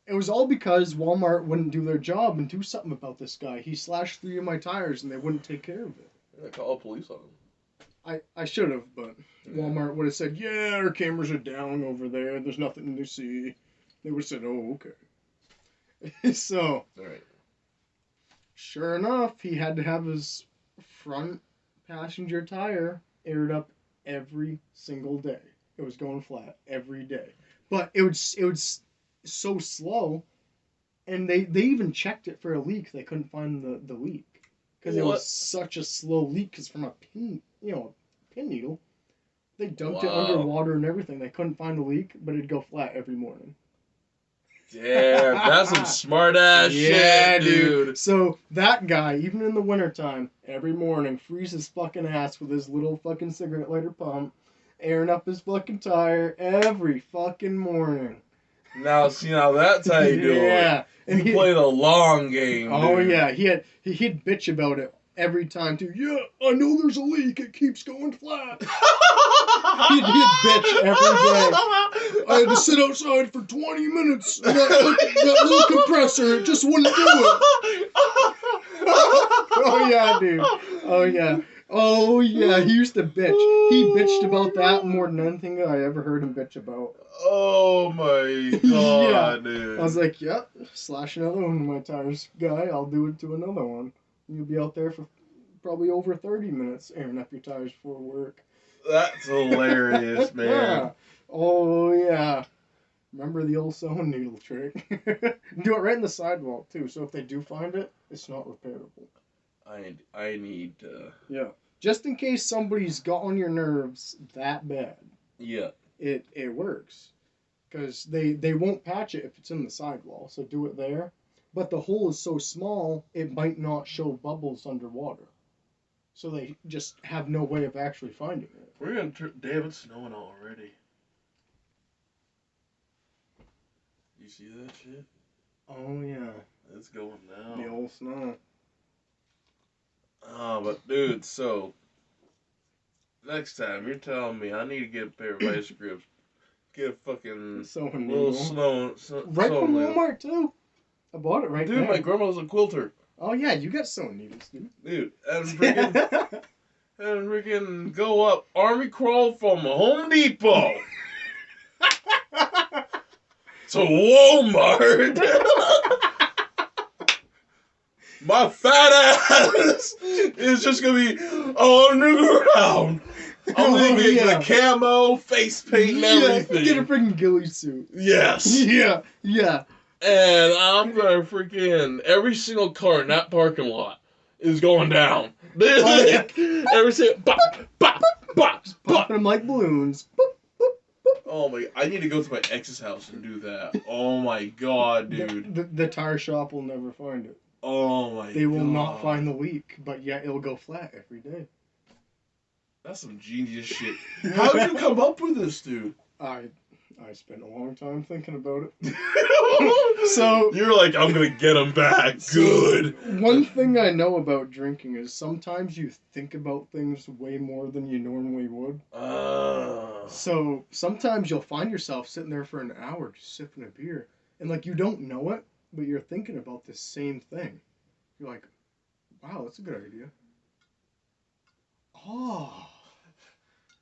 it was all because Walmart wouldn't do their job and do something about this guy. He slashed 3 of my tires and they wouldn't take care of it. I call the police on him. I should have, but Walmart would have said, yeah, our cameras are down over there. There's nothing to see. They would have said, oh, okay. So, Alright. sure enough, he had to have his front passenger tire aired up every single day. It was going flat every day. But it was so slow, and they even checked it for a leak. They couldn't find the leak. Because it was such a slow leak, because from a pin needle, they dumped it underwater and everything. They couldn't find the leak, but it'd go flat every morning. Damn, that's some smart ass shit, dude. So that guy, even in the wintertime, every morning, frees his fucking ass with his little fucking cigarette lighter pump, airing up his fucking tire every fucking morning. Now, see, now that's how you do it. Yeah. And he play the long game, Oh, dude. yeah. He'd bitch about it every time, too. Yeah, I know there's a leak. It keeps going flat. he'd bitch every day. I had to sit outside for 20 minutes. That little compressor, it just wouldn't do it. Oh, yeah, dude. Oh, yeah. Oh, yeah. He used to bitch. He bitched about that more than anything I ever heard him bitch about. Oh, my God, dude. I was like, yep, slash another one of my tires, guy. I'll do it to another one. You'll be out there for probably over 30 minutes airing up your tires before work. That's hilarious, man. Yeah. Oh, yeah. Remember the old sewing needle trick? Do it right in the sidewalk, too, so if they do find it, it's not repairable. I need to... Yeah. Just in case somebody's got on your nerves that bad. Yeah. It works. Because they won't patch it if it's in the sidewall, so do it there. But the hole is so small, it might not show bubbles underwater. So they just have no way of actually finding it. We're going to... Damn, it's snowing already. You see that shit? Oh, yeah. It's going down. The old snow. Oh, but dude, so... Next time, you're telling me I need to get a pair of ice grips. Get a fucking Sewing little needle. snow... Right sewing from needle. Walmart, too. I bought it right Dude, there. my grandma's a quilter. Oh, yeah, you got sewing needles, dude. Dude, and freaking go up Army crawl from Home Depot to Walmart. My fat ass is just gonna be on the ground. I'm gonna get the camo, face paint, and everything. Get a freaking ghillie suit. Yes. Yeah, yeah. And I'm gonna freaking every single car in that parking lot is going down. Every single bop, bop, bop, bop. Popping them like balloons. Boop, boop, boop. Oh my! I need to go to my ex's house and do that. Oh my god, dude! The tire shop will never find it. Oh my! They will not find the leak, but yeah, it'll go flat every day. That's some genius shit. How did you come up with this, dude? I spent a long time thinking about it. So you're like, I'm gonna get him back. Good. One thing I know about drinking is sometimes you think about things way more than you normally would. So sometimes you'll find yourself sitting there for an hour just sipping a beer, and like you don't know it, but you're thinking about the same thing. You're like, wow, that's a good idea. Oh.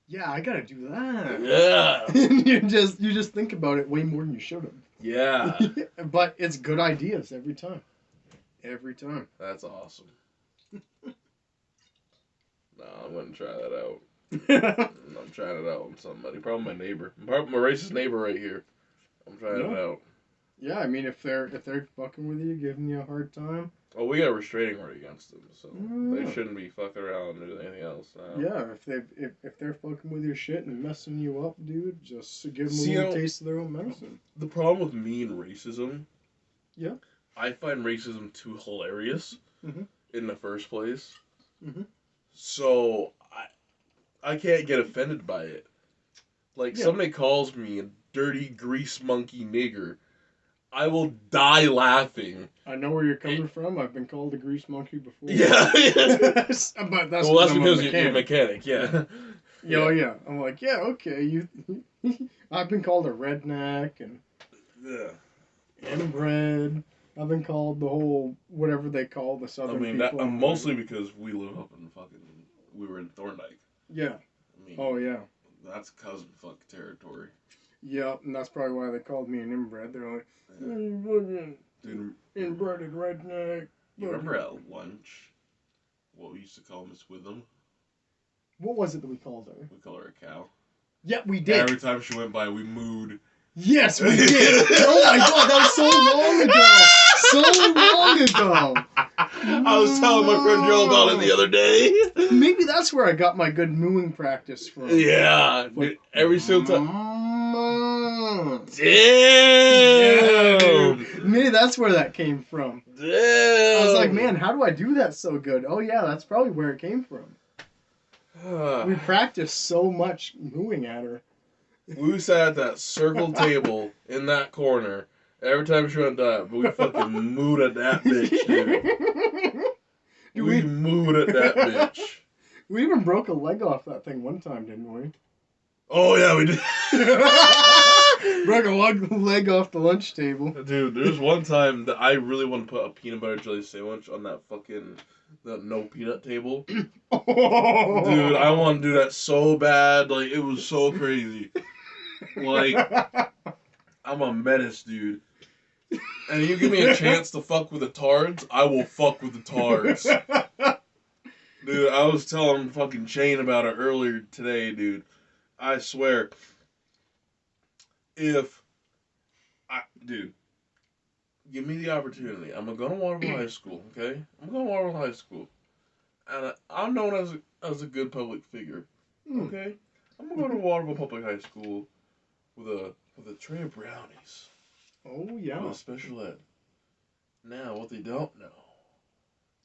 Yeah, I gotta do that. Yeah. And you just think about it way more than you should have. Yeah. But it's good ideas every time. Every time. That's awesome. No, I'm gonna try that out. I'm trying it out on somebody. Probably my neighbor. My racist neighbor right here. I'm trying it out. Yeah, I mean if they're fucking with you, giving you a hard time, Oh, we got a restraining order against them, so they Yeah. shouldn't be fucking around or anything else. Yeah, if they're fucking with your shit and messing you up, dude, just give them a See, little taste of their own medicine. The problem with me and racism, Yeah. I find racism too hilarious in the first place. So I can't get offended by it. Like, somebody calls me a dirty grease monkey nigger, I will die laughing. I know where you're coming from. I've been called a grease monkey before. Yeah. But that's Because you're a mechanic, yeah. Yeah. I'm like, yeah, okay. I've been called a redneck and inbred. I've been called the whole whatever they call the southern people. Mostly because we live up in we were in Thorndike. Yeah. Oh yeah. That's cousin fuck territory. Yep, and that's probably why they called me an inbred. They're like, you fucking inbred redneck. You remember at lunch what we used to call Miss Witham? What was it that we called her? We called her a cow. Yeah, we did. Every time she went by, we mooed. Yes, we did. Oh my god, that was so long ago. I was telling my friend Joe about it the other day. Maybe that's where I got my good mooing practice from. Yeah, like, every single time. Damn. Yeah, dude. Maybe that's where that came from. Damn. I was like, man, how do I do that so good? Oh yeah, that's probably where it came from. We practiced so much mooing at her. We sat at that circle table in that corner. Every time she went by, we fucking mooed at that bitch, dude. We mooed at that bitch. We even broke a leg off that thing one time, didn't we? Oh, yeah, we did. Broke a leg off the lunch table. Dude, there was one time that I really want to put a peanut butter jelly sandwich on that no peanut table. Oh. Dude, I want to do that so bad. Like, it was so crazy. Like, I'm a menace, dude. And you give me a chance to fuck with the tards, I will fuck with the tards. Dude, I was telling fucking Shane about it earlier today, dude. I swear. Dude, give me the opportunity. I'm gonna go to Waterville High School, okay? I'm going to Waterville High School. And I'm known as a good public figure, okay? I'm gonna go to Waterville Public High School with a tray of brownies. Oh, yeah. With a special ed. Now, what they don't know,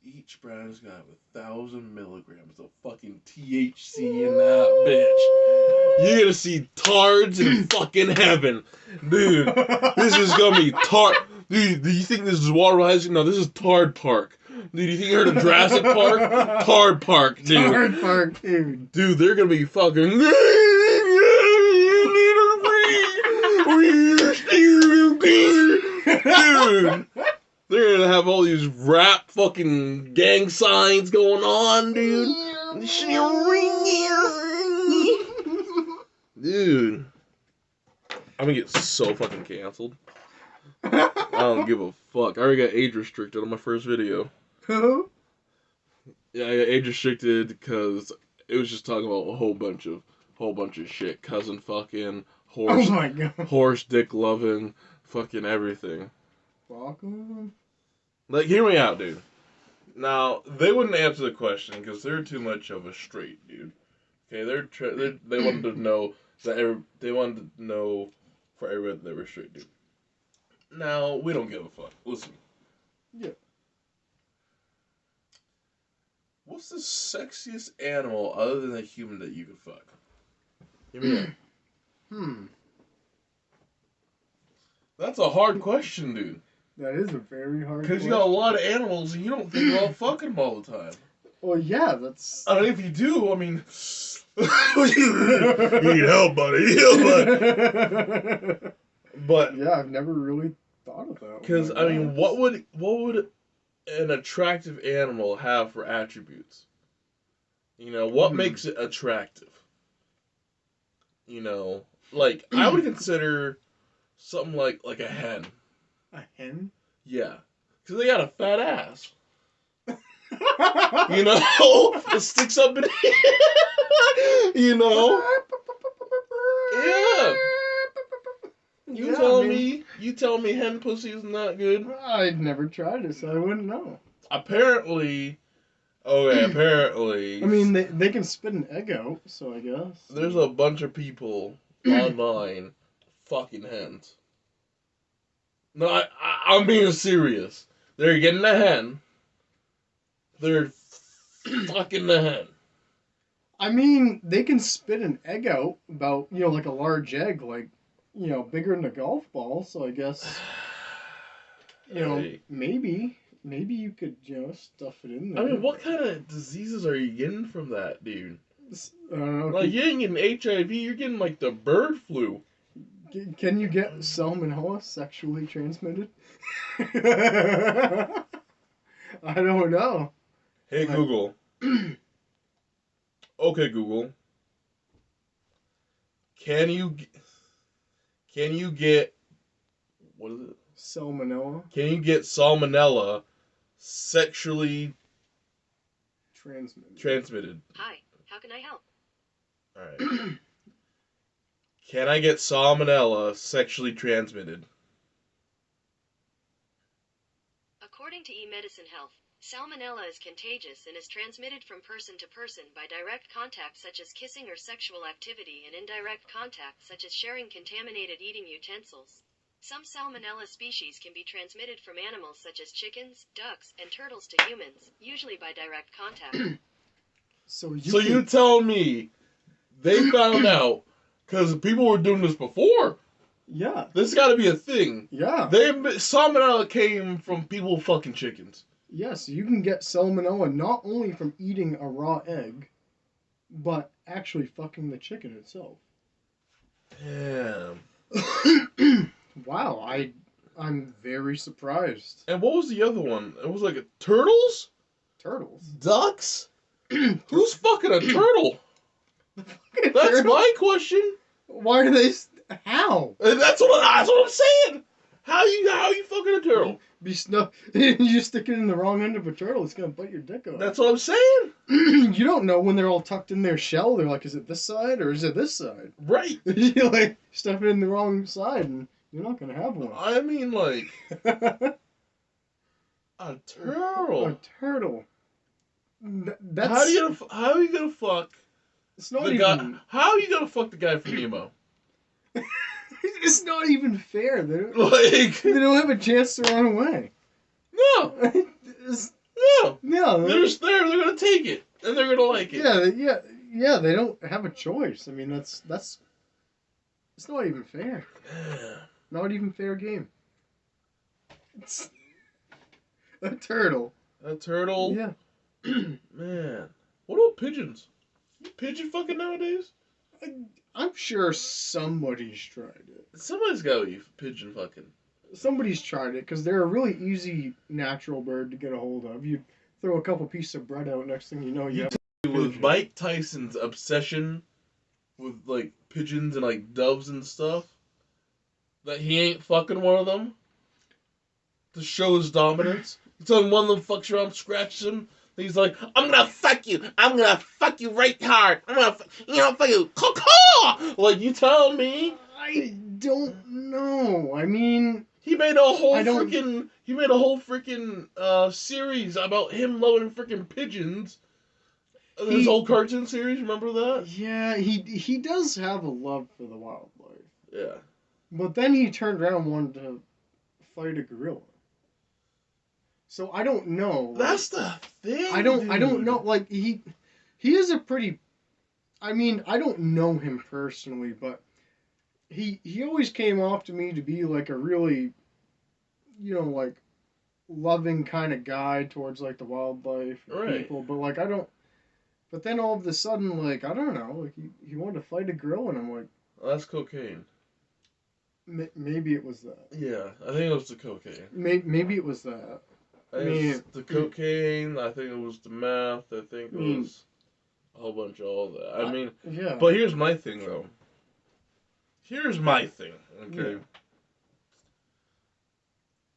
each brownie's got 1,000 milligrams of fucking THC in that bitch. You're gonna see tards in fucking heaven. Dude, this is gonna be tard. Dude, do you think this is Waterville High School? No, this is Tard Park. Dude, you think you heard of Jurassic Park? Tard Park, dude. Tard Park, dude. Dude, they're gonna be fucking... Dude, they're gonna have all these rap fucking gang signs going on, dude. Dude, I'm gonna get so fucking canceled. I don't give a fuck. I already got age restricted on my first video. Who? Yeah, I got age restricted because it was just talking about a whole bunch of shit. Cousin fucking, horse, oh my god, horse dick loving, fucking everything. Welcome. Like, hear me out, dude. Now, they wouldn't answer the question because they're too much of a straight dude. Okay, they wanted to know they wanted to know for everyone that they were straight dude. Now, we don't give a fuck. Listen. Yeah. What's the sexiest animal other than a human that you could fuck? Hear me out. That's a hard question, dude. That is a very hard question. Because you got a lot of animals and you don't think about fucking them all the time. Well, yeah, that's... I mean, if you do, I mean... you need help, buddy. But... Yeah, I've never really thought of that. Because, I mean, what would an attractive animal have for attributes? You know, what makes it attractive? You know, like, I would consider something like a hen. A hen? Yeah. Because they got a fat ass. You know? It sticks up in you know? Yeah. You tell me hen pussy is not good? I'd never tried it, so I wouldn't know. Apparently, apparently. I mean, they can spit an egg out, so I guess. There's a bunch of people online fucking hens. No, I'm being serious. They're getting a hen. They're fucking the hen. I mean, they can spit an egg out about, like a large egg, like, bigger than a golf ball, so I guess, Hey. maybe you could, stuff it in there. I mean, what kind of diseases are you getting from that, dude? I don't know. Like, you ain't getting HIV, you're getting, like, the bird flu. Can you get salmonella sexually transmitted? I don't know. Hey, Google. Okay, Google. Can you get, what is it? Salmonella Can you get salmonella sexually transmitted? Hi, how can I help? Alright. Can I get salmonella sexually transmitted? According to eMedicine Health, salmonella is contagious and is transmitted from person to person by direct contact such as kissing or sexual activity and indirect contact such as sharing contaminated eating utensils. Some salmonella species can be transmitted from animals such as chickens, ducks, and turtles to humans, usually by direct contact. So you tell me they found out because people were doing this before. Yeah. This got to be a thing. Yeah. Salmonella came from people fucking chickens. Yes, you can get salmonella not only from eating a raw egg, but actually fucking the chicken itself. Damn. Wow, I'm very surprised. And what was the other one? It was like turtles? Turtles? Ducks? Who's fucking a turtle? That's my question. Why are they... How? And that's what I'm saying. How you fucking a turtle? You stick it in the wrong end of a turtle, it's gonna bite your dick off. That's what I'm saying. You don't know when they're all tucked in their shell. They're like, is it this side or is it this side? Right. You like stuff it in the wrong side, and you're not gonna have one. I mean, like a turtle. A turtle. That's How are you gonna fuck it's not the even. guy? How are you gonna fuck the guy from Nemo? It's not even fair. They Like don't have a chance to run away. no, no. No, They're just there. They're gonna take it, and they're gonna like it. Yeah. They don't have a choice. I mean, that's it's not even fair. Not even fair game. It's a turtle. A turtle. Yeah. Man, what about pigeons? You pigeon fucking nowadays? I'm sure somebody's tried it. Somebody's got to eat pigeon fucking. Somebody's tried it because they're a really easy natural bird to get a hold of. You throw a couple pieces of bread out, next thing you know, you have With Mike Tyson's obsession with like pigeons and like doves and stuff, that he ain't fucking one of them to show his dominance. He's telling one of them fucks around, scratches him. He's like, I'm gonna fuck you. I'm gonna fuck you right hard. I'm gonna, fuck you. Caw-caw! Like, you tell me. I don't know. I mean, He made a whole freaking series about him loving freaking pigeons. His whole cartoon series, remember that? Yeah, he does have a love for the wildlife. Yeah. But then he turned around and wanted to fight a gorilla. So I don't know. That's the thing. I don't know. Like he is a pretty. I mean, I don't know him personally, but he always came off to me to be like a really, like loving kind of guy towards like the wildlife and people. But like I don't. But then all of a sudden, like I don't know, like he wanted to fight a gorilla, and I'm like, well, that's cocaine. Maybe it was that. Yeah, I think it was the cocaine. Maybe it was that. I think it was the cocaine. I think it was the meth. I think it was a whole bunch of all that. I mean, yeah. But here's my thing, though. Here's my thing, okay? Yeah.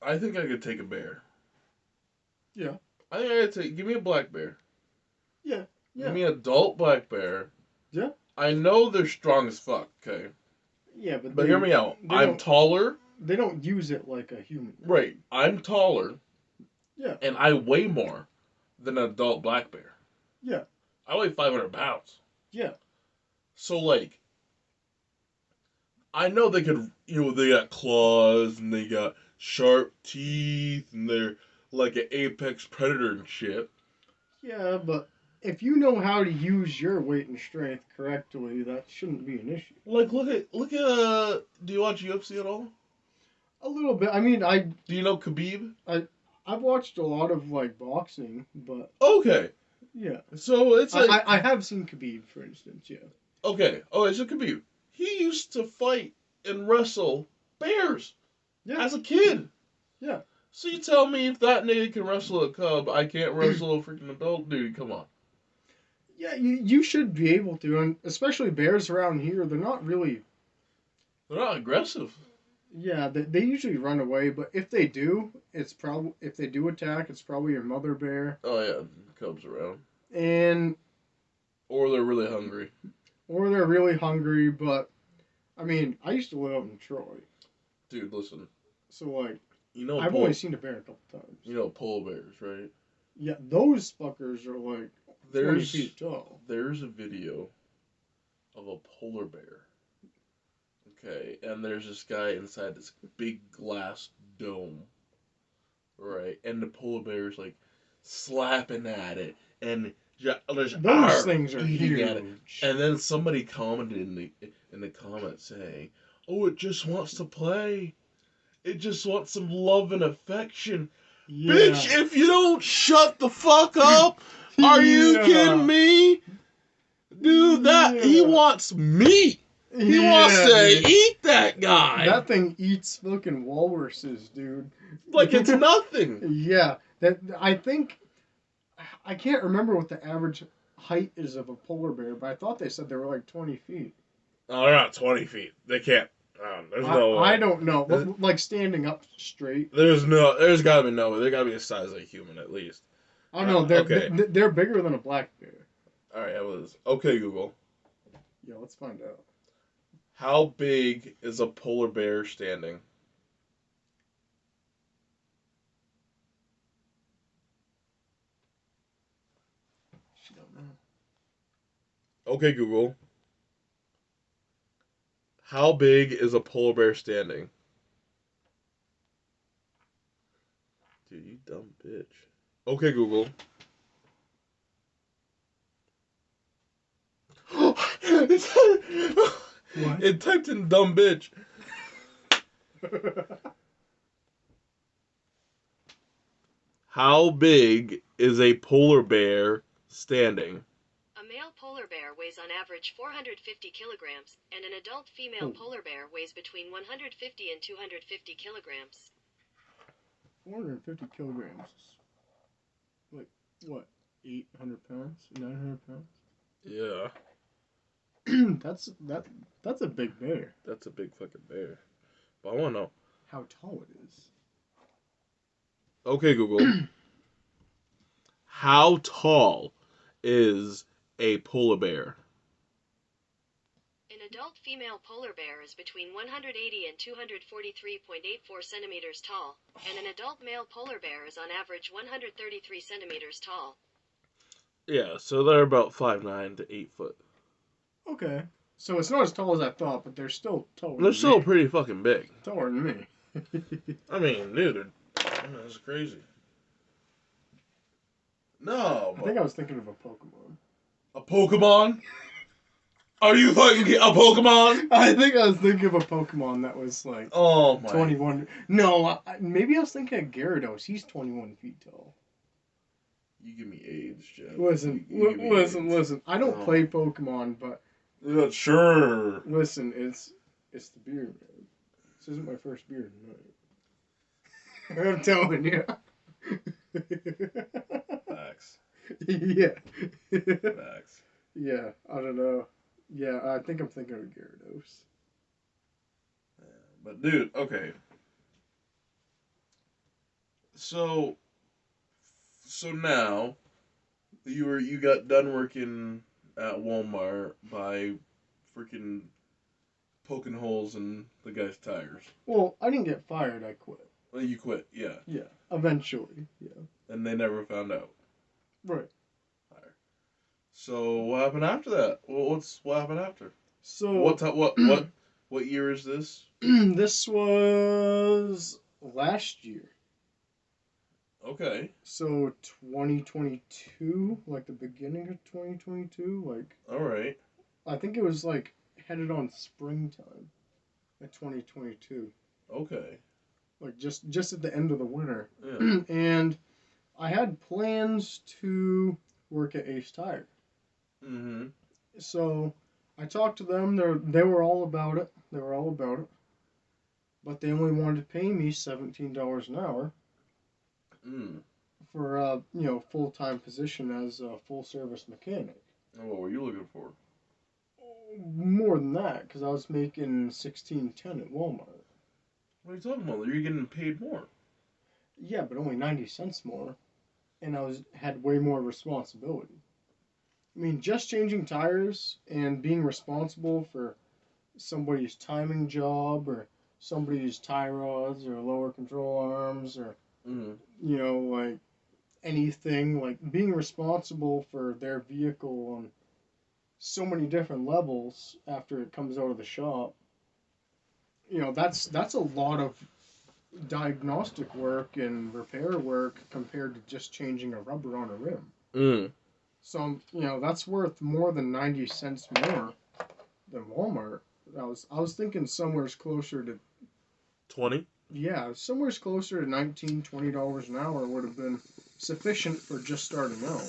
I think I could take a bear. Yeah. I think I could give me a black bear. Yeah. Yeah. Give me an adult black bear. Yeah. I know they're strong as fuck, okay? Yeah, but hear me out. I'm taller. They don't use it like a human. Right. I'm taller. Yeah. And I weigh more than an adult black bear. Yeah. I weigh 500 pounds. Yeah. So, like, I know they could, they got claws and they got sharp teeth and they're like an apex predator and shit. Yeah, but if you know how to use your weight and strength correctly, that shouldn't be an issue. Like, do you watch UFC at all? A little bit. I mean, Do you know Khabib? I've watched a lot of like boxing, but Okay. yeah. So it's like, I have seen Khabib, for instance. Yeah. okay. Oh, it's a Khabib. He used to fight and wrestle bears Yeah. as a kid. Yeah. So you tell me if that nigga can wrestle a cub, I can't wrestle a freaking adult dude. Come on. Yeah, you should be able to, and especially bears around here, they're not really. They're not aggressive. Yeah, they usually run away, but if they do, it's probably if they do attack, it's probably your mother bear, Oh yeah, cubs around. and Or they're really hungry. or they're really hungry. But I mean, I used to live in Troy, Dude, listen. so like You know I've only seen a bear a couple times. You know polar bears, right? Yeah, those fuckers are like 20 feet tall. There's a video of a polar bear. Okay, and there's this guy inside this big glass dome. Right, and the polar bear's like slapping at it, and there's Those things are eating huge. at it. And then somebody commented in the comments saying, "Oh, it just wants to play. It just wants some love and affection." Yeah. Bitch, if you don't shut the fuck up, are you kidding me? Dude, he wants meat. He wants to eat that guy. That thing eats fucking walruses, dude. Like it's nothing. Yeah, I think I can't remember what the average height is of a polar bear, but I thought they said they were like 20 feet. Oh, they're not 20 feet. They can't. There's no way. I don't know. Like standing up straight. There's gotta be no way. They gotta be the size of a human at least. I don't know. They're bigger than a black bear. Alright, okay, Google. Yeah, let's find out. How big is a polar bear standing? She don't know. Okay, Google. How big is a polar bear standing? Dude, you dumb bitch. Okay, Google. What? It typed in dumb bitch. How big is a polar bear standing? A male polar bear weighs on average 450 kilograms, and an adult female polar bear weighs between 150 and 250 kilograms. 450 kilograms. Like, what? 800 pounds? 900 pounds? Yeah. That's a big bear. That's a big fucking bear. But I want to know. How tall it is. Okay, Google. How tall is a polar bear? An adult female polar bear is between 180 and 243.84 centimeters tall, and an adult male polar bear is on average 133 centimeters tall. Yeah, so they're about 5'9" to 8 foot. Okay. So it's not as tall as I thought, but they're still taller. They're still pretty fucking big. taller than me. I mean, dude, that's crazy. No, I think I was thinking of a Pokemon. A Pokemon? Are you fucking a Pokemon? I think I was thinking of a Pokemon that was like 21. No, maybe I was thinking of Gyarados. He's 21 feet tall. You give me AIDS, Jeff. Listen. I don't play Pokemon, but yeah, sure. Listen, it's the beer, man. This isn't my first beer tonight. I'm telling you. Facts. Yeah. Facts. Yeah, I don't know. Yeah, I think I'm thinking of Gyarados. Yeah, but dude, okay. So now you got done working at Walmart by freaking poking holes in the guy's tires. Well, I didn't get fired. I quit. Well, you quit, yeah. Yeah, eventually, yeah. And they never found out. Right. Alright. So what happened after that? What happened after? So What year is this? this was last year. Okay. So 2022, like the beginning of 2022, like All right. I think it was like headed on springtime at 2022. Okay. Like just at the end of the winter. Yeah. And I had plans to work at Ace Tire. Mm-hmm. So I talked to them. They were all about it. They were all about it. But they only wanted to pay me $17 an hour Mm. for a full time position as a full service mechanic. And what were you looking for? More than that, because I was making $16.10 at Walmart. What are you talking about? You're getting paid more. Yeah, but only 90 cents more, and I had way more responsibility. I mean, just changing tires and being responsible for somebody's timing job or somebody's tie rods or lower control arms or Mm. like anything, like being responsible for their vehicle on so many different levels after it comes out of the shop. That's a lot of diagnostic work and repair work compared to just changing a rubber on a rim. Mm. So that's worth more than 90 cents more than Walmart. I was thinking somewhere's closer to 20. yeah, somewhere's closer to $19-20 an hour would have been sufficient for just starting out.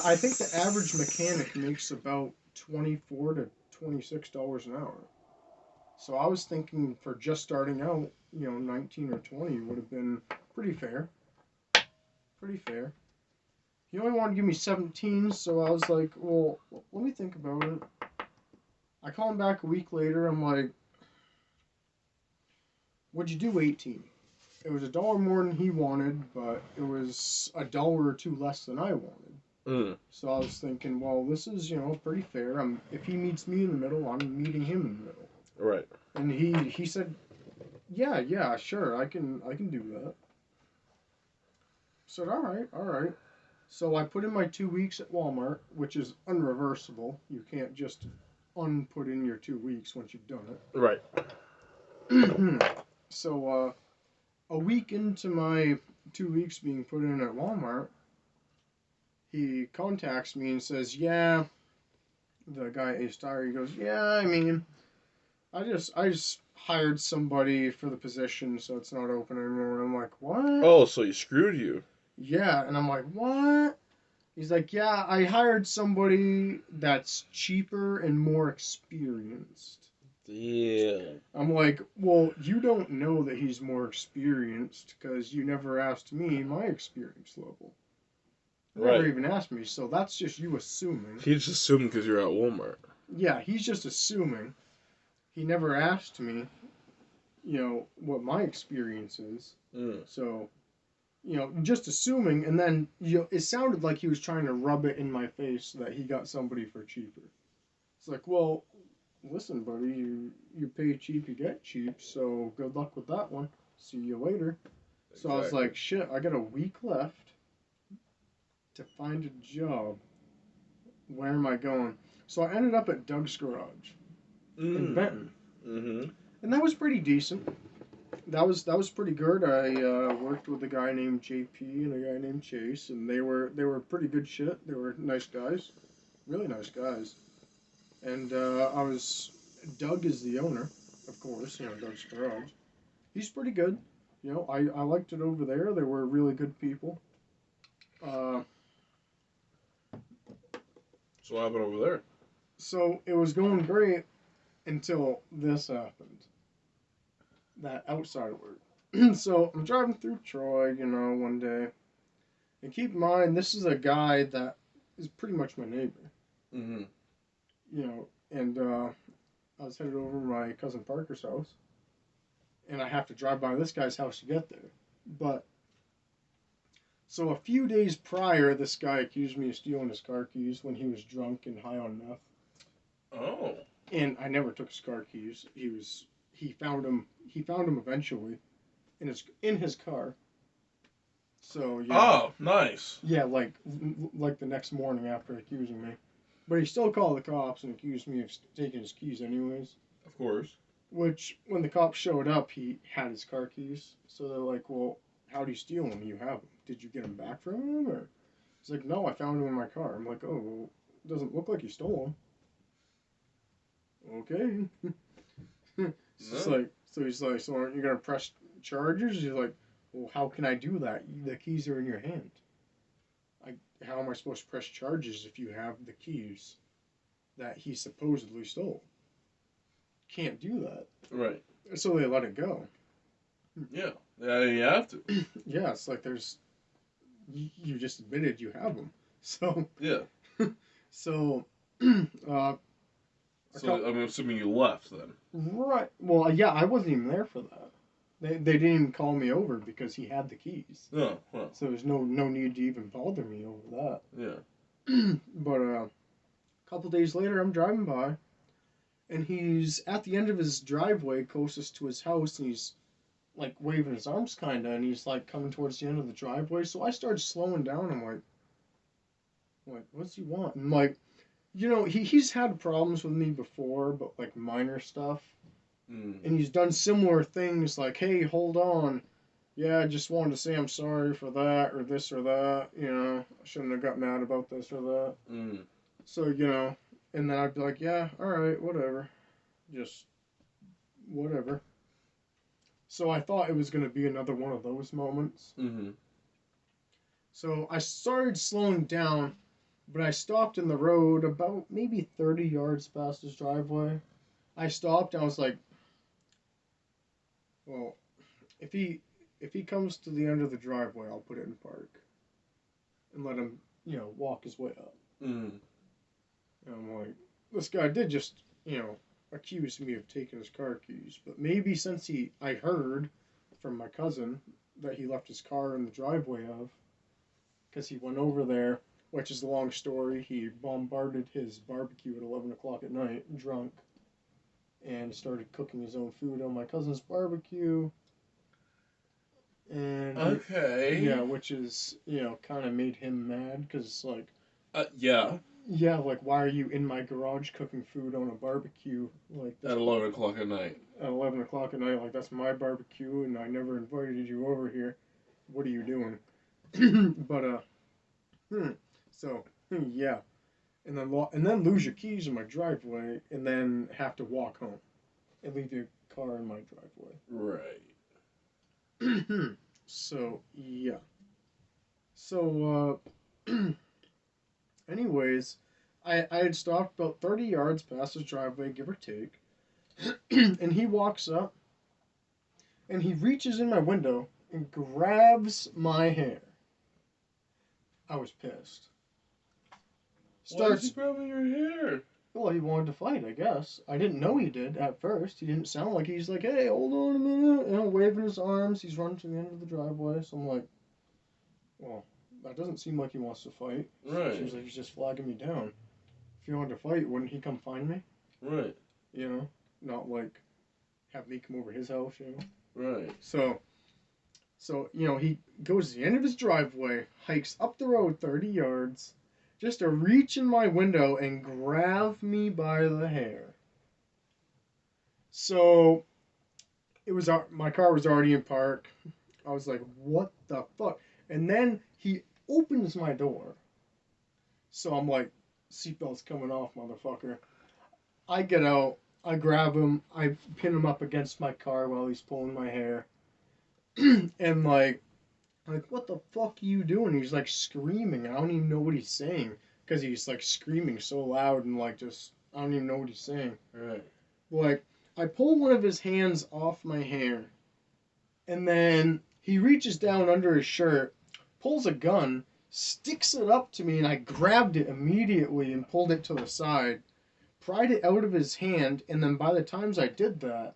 I think the average mechanic makes about $24 to $26 an hour. So I was thinking for just starting out, 19 or 20 would have been pretty fair. Pretty fair. He only wanted to give me 17, so I was like, well, let me think about it. I call him back a week later. I'm like, would you do 18? It was $1 more than he wanted, but it was $1 or $2 less than I wanted. Mm. So I was thinking, well, this is pretty fair. If he meets me in the middle, I'm meeting him in the middle. Right. And he said, yeah, sure, I can do that. I said, all right. So I put in my 2 weeks at Walmart, which is unreversible. You can't just unput in your 2 weeks once you've done it. Right. So a week into my 2 weeks being put in at Walmart, he contacts me and says, yeah, the guy at Ace Tire, he goes, yeah, I mean, I just hired somebody for the position, so it's not open anymore. I'm like, what? Oh, so he screwed you. Yeah, and I'm like, what? He's like, yeah, I hired somebody that's cheaper and more experienced. Yeah. I'm like, well, you don't know that he's more experienced because you never asked me my experience level. You never even asked me, so that's just you assuming. He just assumed because you're at Walmart. Yeah, he's just assuming. He never asked me, what my experience is. Mm. So, just assuming, and then, it sounded like he was trying to rub it in my face that he got somebody for cheaper. It's like, well, listen, buddy, you pay cheap, you get cheap, so good luck with that one. See you later. Exactly. So I was like, shit, I got a week left to find a job. Where am I going? So I ended up at Doug's Garage in Benton. Mm-hmm. And that was pretty decent. That was pretty good. I worked with a guy named JP and a guy named Chase, and they were pretty good shit. They were nice guys, really nice guys. And Doug is the owner, of course. Doug's Garage. He's pretty good. I liked it over there. They were really good people. So what happened over there? So it was going great until this happened. That outside work. So I'm driving through Troy, one day. And keep in mind, this is a guy that is pretty much my neighbor. Mm-hmm. And I was headed over to my cousin Parker's house. And I have to drive by this guy's house to get there. But, so a few days prior, this guy accused me of stealing his car keys when he was drunk and high on meth. Oh. And I never took his car keys. He was he found him. He found him eventually in his car. So yeah. Oh, nice. Yeah, like the next morning after accusing me. But he still called the cops and accused me of taking his keys anyways. Of course. Which, when the cops showed up, he had his car keys. So they're like, well, how do you steal them? You have them. Did you get them back from him? Or he's like, no, I found them in my car. I'm like, oh, well, it doesn't look like you stole them. Okay. So he's like, so aren't you going to press charges? He's like, well, how can I do that? The keys are in your hand. How am I supposed to press charges if you have the keys that he supposedly stole? Can't do that. Right. So they let it go. Yeah. Yeah, you have to. Yeah, it's like you just admitted you have them. So Yeah. so So I'm assuming you left then. right. Well, yeah, I wasn't even there for that. They didn't even call me over because he had the keys. Oh, well. So there's no need to even bother me over that. Yeah. But a couple days later, I'm driving by, and he's at the end of his driveway closest to his house, and he's like waving his arms kinda, and he's like coming towards the end of the driveway. So I started slowing down. I'm like, what's he want? And like, you know, he's had problems with me before, but like minor stuff. Mm. And he's done similar things like, hey, hold on. Yeah, I just wanted to say I'm sorry for that or this or that. You know, I shouldn't have got mad about this or that. Mm. So, you know, and then I'd be like, yeah, all right, whatever. Just whatever. So I thought it was going to be another one of those moments. Mm-hmm. So I started slowing down, but I stopped in the road about maybe 30 yards past his driveway. I stopped and I was like, well, if he comes to the end of the driveway, I'll put it in park and let him, you know, walk his way up. Mm. And I'm like, this guy did just, you know, accuse me of taking his car keys, but maybe since I heard from my cousin that he left his car in the driveway of, because he went over there, which is a long story. He bombarded his barbecue at 11 o'clock at night, drunk, and started cooking his own food on my cousin's barbecue. And Okay. yeah, which is, you know, kind of made him mad because like, Yeah. yeah, like why are you in my garage cooking food on a barbecue like At 11 o'clock at night. At 11 o'clock at night, like that's my barbecue and I never invited you over here. What are you doing? But so yeah, and then lose your keys in my driveway and then have to walk home and leave your car in my driveway. Right. So yeah. So anyways, I had stopped about 30 yards past his driveway, give or take, and he walks up and he reaches in my window and grabs my hair. I was pissed. Why is he grabbing your hair? Well, he wanted to fight, I guess. I didn't know he did at first. He didn't sound like he's like, hey, hold on a minute. You know, waving his arms. He's running to the end of the driveway. So I'm like, well, that doesn't seem like he wants to fight. Right. Seems like he's just flagging me down. If he wanted to fight, wouldn't he come find me? Right. You know, not like have me come over his house, you know? Right. So, you know, he goes to the end of his driveway, hikes up the road 30 yards, just to reach in my window and grab me by the hair. So, my car was already in park. I was like, what the fuck? And then he opens my door. So I'm like, seatbelt's coming off, motherfucker. I get out, I grab him, I pin him up against my car while he's pulling my hair. And like, what the fuck are you doing? He's like screaming. I don't even know what he's saying. Because he's like screaming so loud and like just, I don't even know what he's saying. Right. Like, I pull one of his hands off my hair. And then he reaches down under his shirt, pulls a gun, sticks it up to me, and I grabbed it immediately and pulled it to the side. Pried it out of his hand, and then by the times I did that,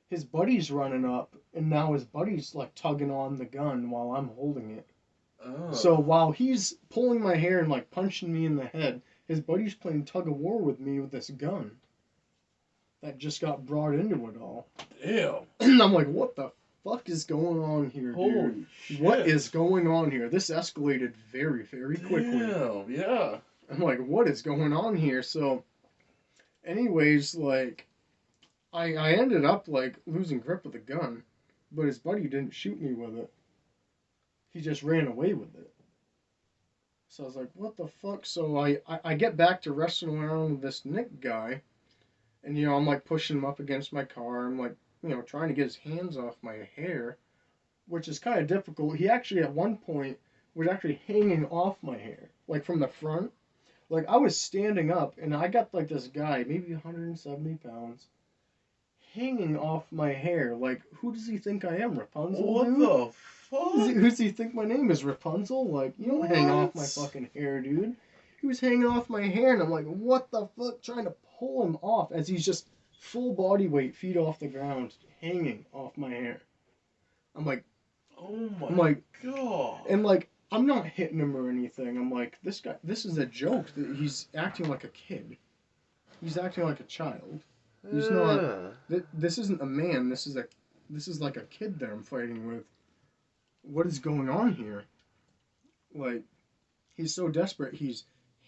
his buddy's running up, and now his buddy's like tugging on the gun while I'm holding it. Oh. So while he's pulling my hair and like punching me in the head, his buddy's playing tug of war with me with this gun. that just got brought into it all. Damn. And I'm like, what the fuck is going on here, dude? Holy shit. What is going on here? This escalated very, very quickly. Damn, yeah. I'm like, what is going on here? So, anyways, like, I ended up, like, losing grip of the gun, but his buddy didn't shoot me with it. He just ran away with it. So I was like, what the fuck? So I get back to wrestling around with this Nick guy, and, you know, I'm, like, pushing him up against my car. I'm, like, you know, trying to get his hands off my hair, which is kind of difficult. He actually, at one point, was actually hanging off my hair, like, from the front. Like, I was standing up, and I got, like, this guy, maybe 170 pounds, hanging off my hair. Like, who does he think I am, Rapunzel, What dude? the fuck? Who does he think my name is, Rapunzel? Like, you don't hang off my What? fucking hair, dude. He was hanging off my hair, and I'm like, what the fuck? Trying to pull him off as he's just full body weight, feet off the ground, hanging off my hair. I'm like, Oh my I'm like, god. and like, I'm not hitting him or anything. I'm like, this guy, this is a joke. He's acting like a kid. He's acting like a child. He's not. This isn't a man. This is like a kid that I'm fighting with. What is going on here? Like, he's so desperate. He's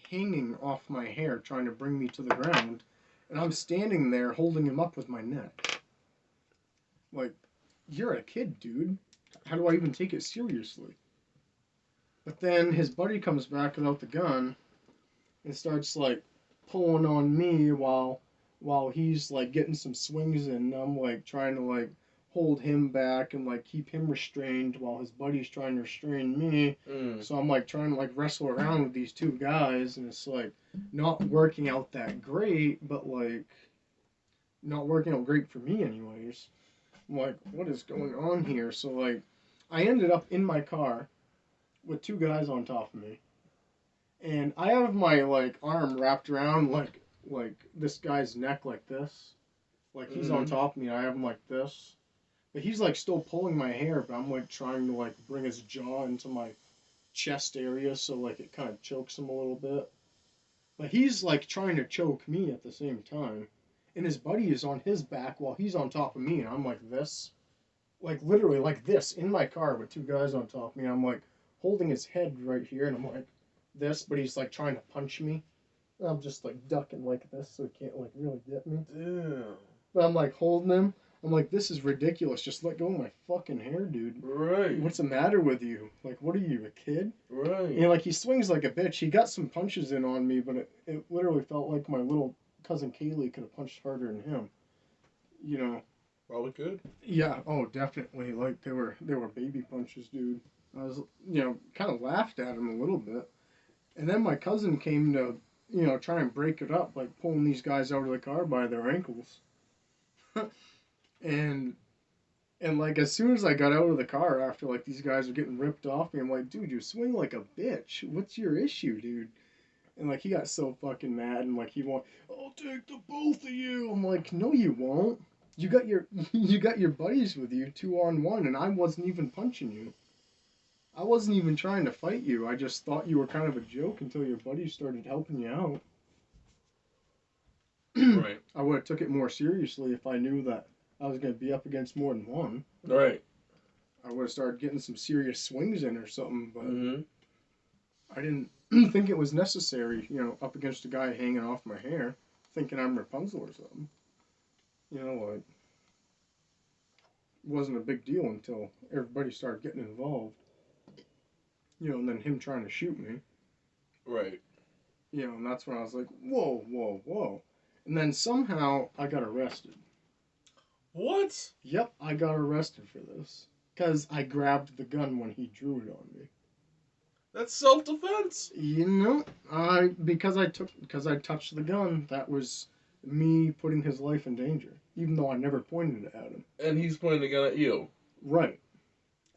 hanging off my hair, trying to bring me to the ground, and I'm standing there holding him up with my neck. Like, you're a kid, dude. How do I even take it seriously? But then his buddy comes back without the gun and starts like pulling on me while he's like getting some swings in. And I'm like trying to like hold him back and like keep him restrained while his buddy's trying to restrain me. So I'm like trying to like wrestle around with these two guys, and it's like not working out that great, but like not working out great for me anyways. I'm like, what is going on here? So like I ended up in my car with two guys on top of me, and I have my like arm wrapped around like this guy's neck like this, like he's on top of me. I have him like this, but he's like still pulling my hair, but I'm like trying to like bring his jaw into my chest area so like it kind of chokes him a little bit. But he's like trying to choke me at the same time, and his buddy is on his back while he's on top of me, and I'm like this, like literally like this in my car with two guys on top of me. I'm like holding his head right here, and I'm like this, but he's like trying to punch me. And I'm just like ducking like this so he can't like really get me. Damn. But I'm like holding him. I'm like, this is ridiculous. Just let go of my fucking hair, dude. Right. What's the matter with you? Like, what are you, a kid? Right. And like he swings like a bitch. He got some punches in on me, but it literally felt like my little cousin Kaylee could have punched harder than him. You know. Probably could. Yeah, oh definitely. Like they were baby punches, dude. I was, you know, kind of laughed at him a little bit. And then my cousin came to, you know, try and break it up, like pulling these guys out of the car by their ankles. and like as soon as I got out of the car after like these guys were getting ripped off me, I'm like, dude, you swing like a bitch. What's your issue, dude? And like he got so fucking mad, and like he went, I'll take the both of you. I'm like, no, you won't. You got your buddies with you 2-on-1, and I wasn't even punching you. I wasn't even trying to fight you. I just thought you were kind of a joke until your buddies started helping you out. Right. I would have took it more seriously if I knew that I was going to be up against more than one. Right. I would have started getting some serious swings in or something, but I didn't think it was necessary, you know, up against a guy hanging off my hair, thinking I'm Rapunzel or something. You know, like, it wasn't a big deal until everybody started getting involved. You know, and then him trying to shoot me. Right. You know, and that's when I was like, whoa, whoa, whoa. And then somehow I got arrested. What? Yep, I got arrested for this. Because I grabbed the gun when he drew it on me. That's self-defense. You know, because I touched the gun, that was me putting his life in danger. Even though I never pointed it at him. And he's pointing the gun at you. Right.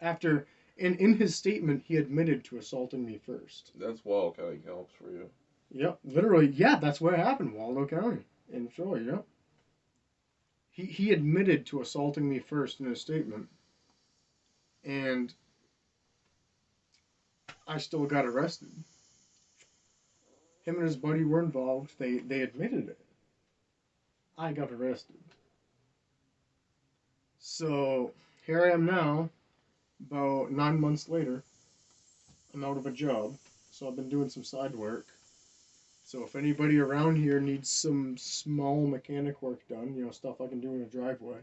After, and in his statement, he admitted to assaulting me first. That's Wall County helps for you. Yep, literally, yeah, that's what happened, Waldo County, in Troy, yep. He admitted to assaulting me first in his statement, and I still got arrested. Him and his buddy were involved, they admitted it. I got arrested. So here I am now, about 9 months later. I'm out of a job, so I've been doing some side work. So if anybody around here needs some small mechanic work done, stuff I can do in a driveway,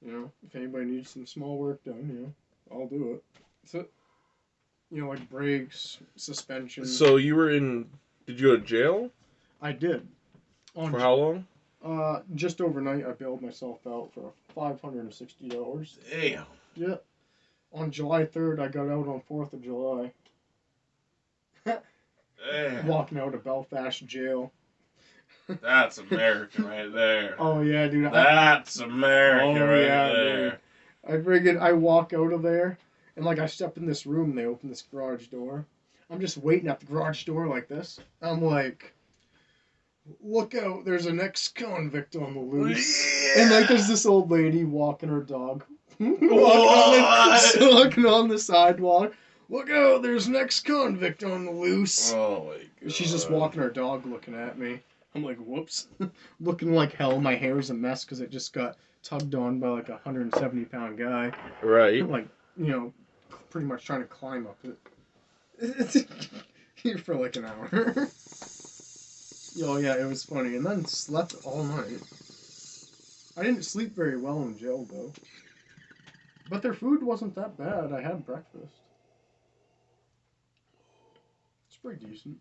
if anybody needs some small work done, I'll do it. So, like brakes, suspension. So you were in? Did you go to jail I did. for how long? Just overnight, I bailed myself out for $560. Damn. Yeah. On July 3rd, I got out on 4th of July. Damn. Walking out of Belfast jail. That's American right there. Oh yeah, dude. That's American right there. Dude. I walk out of there, and like I step in this room, and they open this garage door. I'm just waiting at the garage door like this. I'm like, look out! There's an ex-convict on the loose, and like there's this old lady walking her dog, walking on the sidewalk. Look out! There's an ex-convict on the loose. Oh my god. She's just walking her dog, looking at me. I'm like, whoops. Looking like hell. My hair is a mess because it just got tugged on by like a 170-pound guy. Right. Like, pretty much trying to climb up it. Here for like an hour. Oh yeah, it was funny. And then slept all night. I didn't sleep very well in jail though. But their food wasn't that bad. I had breakfast. It's pretty decent.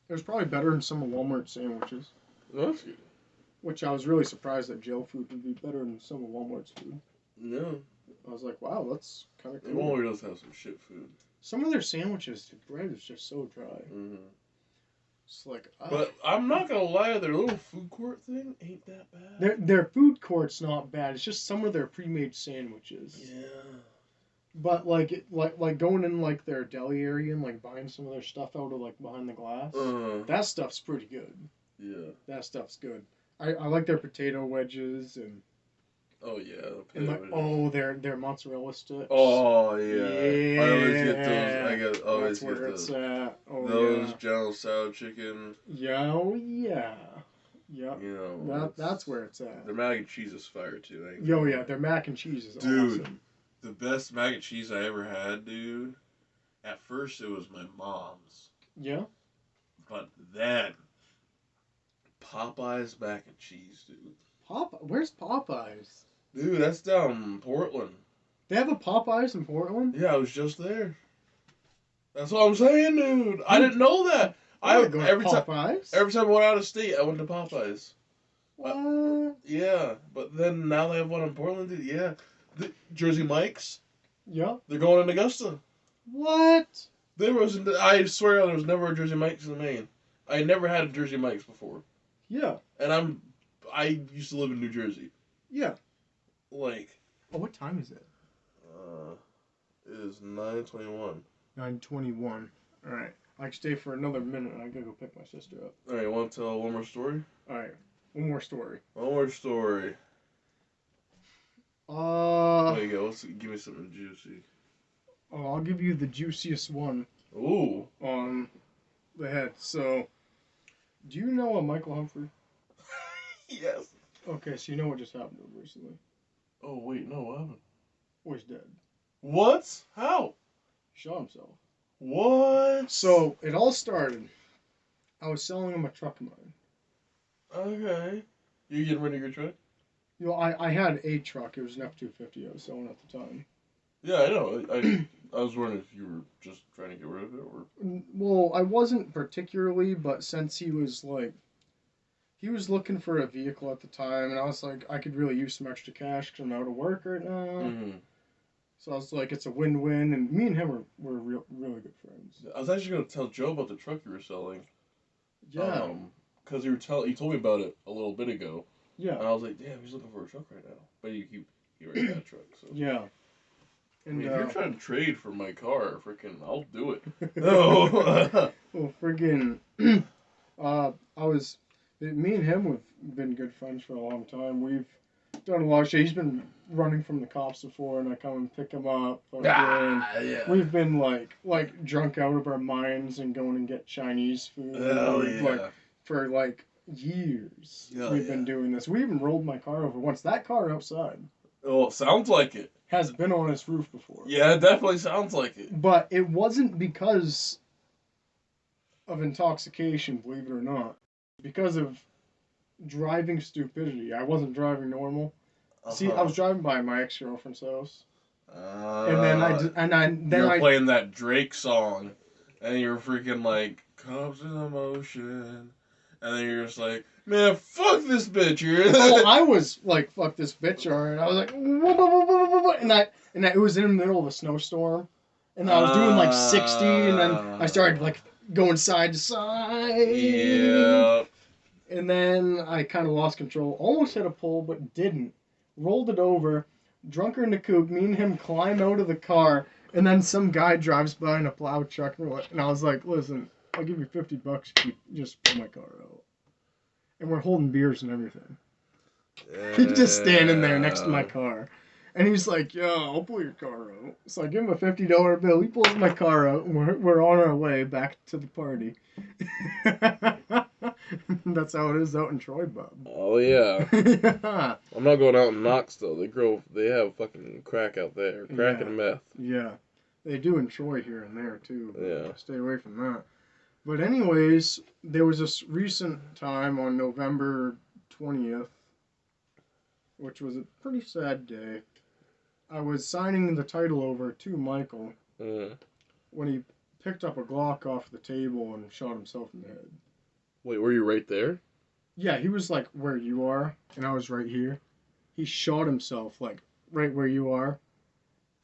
It was probably better than some of Walmart's sandwiches. That's good. Which I was really surprised that jail food would be better than some of Walmart's food. No. I was like, wow, that's kind of cool. Walmart does have some shit food. Some of their sandwiches, the bread is just so dry. Mm-hmm. It's like, But I'm not gonna lie, their little food court thing ain't that bad. their food court's not bad. It's just some of their pre-made sandwiches. Yeah. But like going in like their deli area and like buying some of their stuff out of like behind the glass, that stuff's pretty good. Yeah. That stuff's good. I like their potato wedges and their mozzarella sticks. Oh yeah. Yeah. I always get those. That's where it's at. Oh, those yeah. General Salad chicken. Yeah, oh yeah. Yep. You know. That's where it's at. Their mac and cheese is fire too. Yo, yeah, their mac and cheese is Dude. awesome. The best mac and cheese I ever had, dude. At first, it was my mom's. Yeah? But then, Popeye's mac and cheese, dude. Where's Popeyes? Dude, that's down in Portland. They have a Popeyes in Portland? Yeah, I was just there. That's what I'm saying, dude. I didn't know that. Every time I went out of state, I went to Popeyes. What? Yeah, but then now they have one in Portland, dude. Yeah. Jersey Mike's. Yeah. They're going in Augusta. What? I swear there was never a Jersey Mike's in Maine. I never had a Jersey Mike's before. Yeah. And I used to live in New Jersey. Yeah. Like. Oh, what time is it? It is 9:21. 9:21. All right. I can stay for another minute. And I gotta go pick my sister up. All right, you want to tell one more story? All right. One more story. One more story. There you go. Give me something juicy. Oh, I'll give you the juiciest one. Ooh. On the head. So, do you know a Michael Humphrey? Yes. Okay, so you know what just happened to him recently. Oh, wait, no, what happened? Oh, he's dead. What? How? He shot himself. What? So, it all started. I was selling him a truck of mine. Okay. You getting rid of your truck? I had a truck. It was an F-250 I was selling at the time. Yeah, I know. I was wondering if you were just trying to get rid of it, or... Well, I wasn't particularly, but since he was looking for a vehicle at the time, and I was like, I could really use some extra cash because I'm out of work right now. Mm-hmm. So I was like, it's a win-win, and me and him were really good friends. I was actually going to tell Joe about the truck you were selling. Yeah. Because he told me about it a little bit ago. Yeah. And I was like, damn, he's looking for a truck right now. But he already had a truck, so... Yeah. And, if you're trying to trade for my car, I'll do it. Oh. Well, friggin', me and him have been good friends for a long time. We've done a lot of shit. He's been running from the cops before, and I come and pick him up. Yeah. We've been like drunk out of our minds and going and get Chinese food. Hell yeah. For years Yeah, we've been doing this. We even rolled my car over once. That car outside Oh, sounds like it. has been on its roof before. Yeah, it definitely sounds like it. But it wasn't because of intoxication, believe it or not. Because of driving stupidity. I wasn't driving normal. See, I was driving by my ex-girlfriend's house. And then you were playing that Drake song, and you were freaking like, comes in emotion, and then you're just like, man, fuck this bitch. Well, I was like, fuck this bitch, and I was like, and it was in the middle of a snowstorm, and I was doing like 60, and then I started like going side to side. Yeah. And then I kind of lost control, almost hit a pole, but didn't. Rolled it over, drunker in the coupe. Me and him climb out of the car, and then some guy drives by in a plow truck, and I was like, listen, I'll give you $50 if you just pull my car out. And we're holding beers and everything. He's just standing there next to my car. And he's like, yo, I'll pull your car out. So I give him a $50 bill. He pulls my car out, and we're on our way back to the party. That's how it is out in Troy, bub. Oh yeah. Yeah. I'm not going out in Knox though. They have fucking crack out there, crack and meth. Yeah. They do in Troy here and there too. Yeah. Stay away from that. But anyways, there was this recent time on November 20th, which was a pretty sad day. I was signing the title over to Michael when he picked up a Glock off the table and shot himself in the head. Wait, were you right there? Yeah, he was like where you are, and I was right here. He shot himself like right where you are.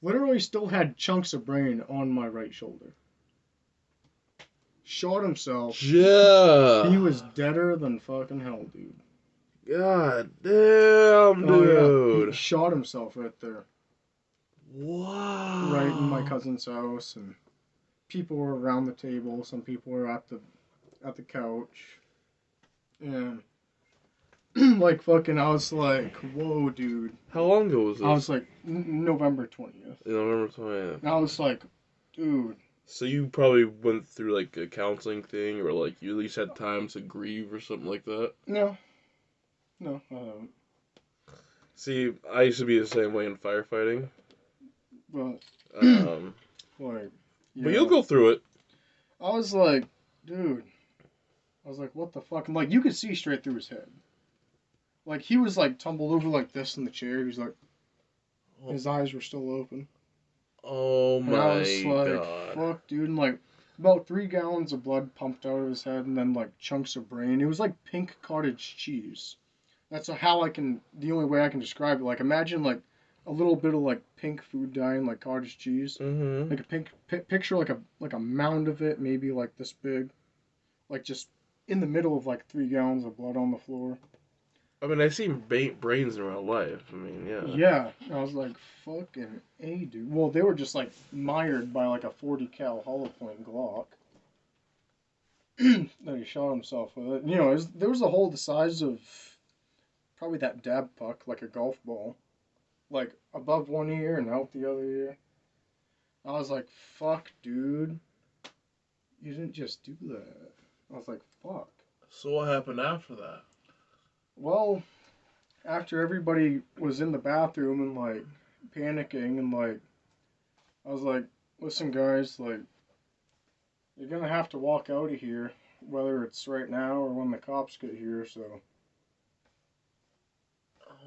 Literally still had chunks of brain on my right shoulder. Shot himself. Yeah. He was deader than fucking hell, dude. God damn, dude. Oh, yeah. He shot himself right there. Wow. Right in my cousin's house, and people were around the table. Some people were at the couch, and like fucking, I was like, whoa, dude. How long ago was this? I was like, November 20th. November 20th. And I was like, dude. So you probably went through like a counseling thing, or like you at least had time to grieve or something like that? No, I haven't. See, I used to be the same way in firefighting. But, like, yeah. But you'll go through it. I was like, dude. I was like, what the fuck? And like, you could see straight through his head. Like, he was like tumbled over like this in the chair. He was like, his eyes were still open. Oh my god. And I was like, fuck, dude. And like, about 3 gallons of blood pumped out of his head, and then like chunks of brain. It was like pink cottage cheese. That's how the only way I can describe it. Like, imagine like a little bit of like pink food dyeing, like cottage cheese. Mm-hmm. Like a pink picture, like a mound of it, maybe like this big, like just in the middle of like 3 gallons of blood on the floor. I mean, I've seen brains in real life. I mean, yeah. Yeah, I was like, fucking A, dude. Well, they were just like mired by like a 40 cal hollow point Glock. Then he shot himself with it. You know, there was a hole the size of probably that dab puck, like a golf ball, like above one ear and out the other ear. I was like, fuck, dude. You didn't just do that. I was like, fuck. So what happened after that? Well, after everybody was in the bathroom and like panicking and like, I was like, listen guys, like, you're gonna have to walk out of here, whether it's right now or when the cops get here, so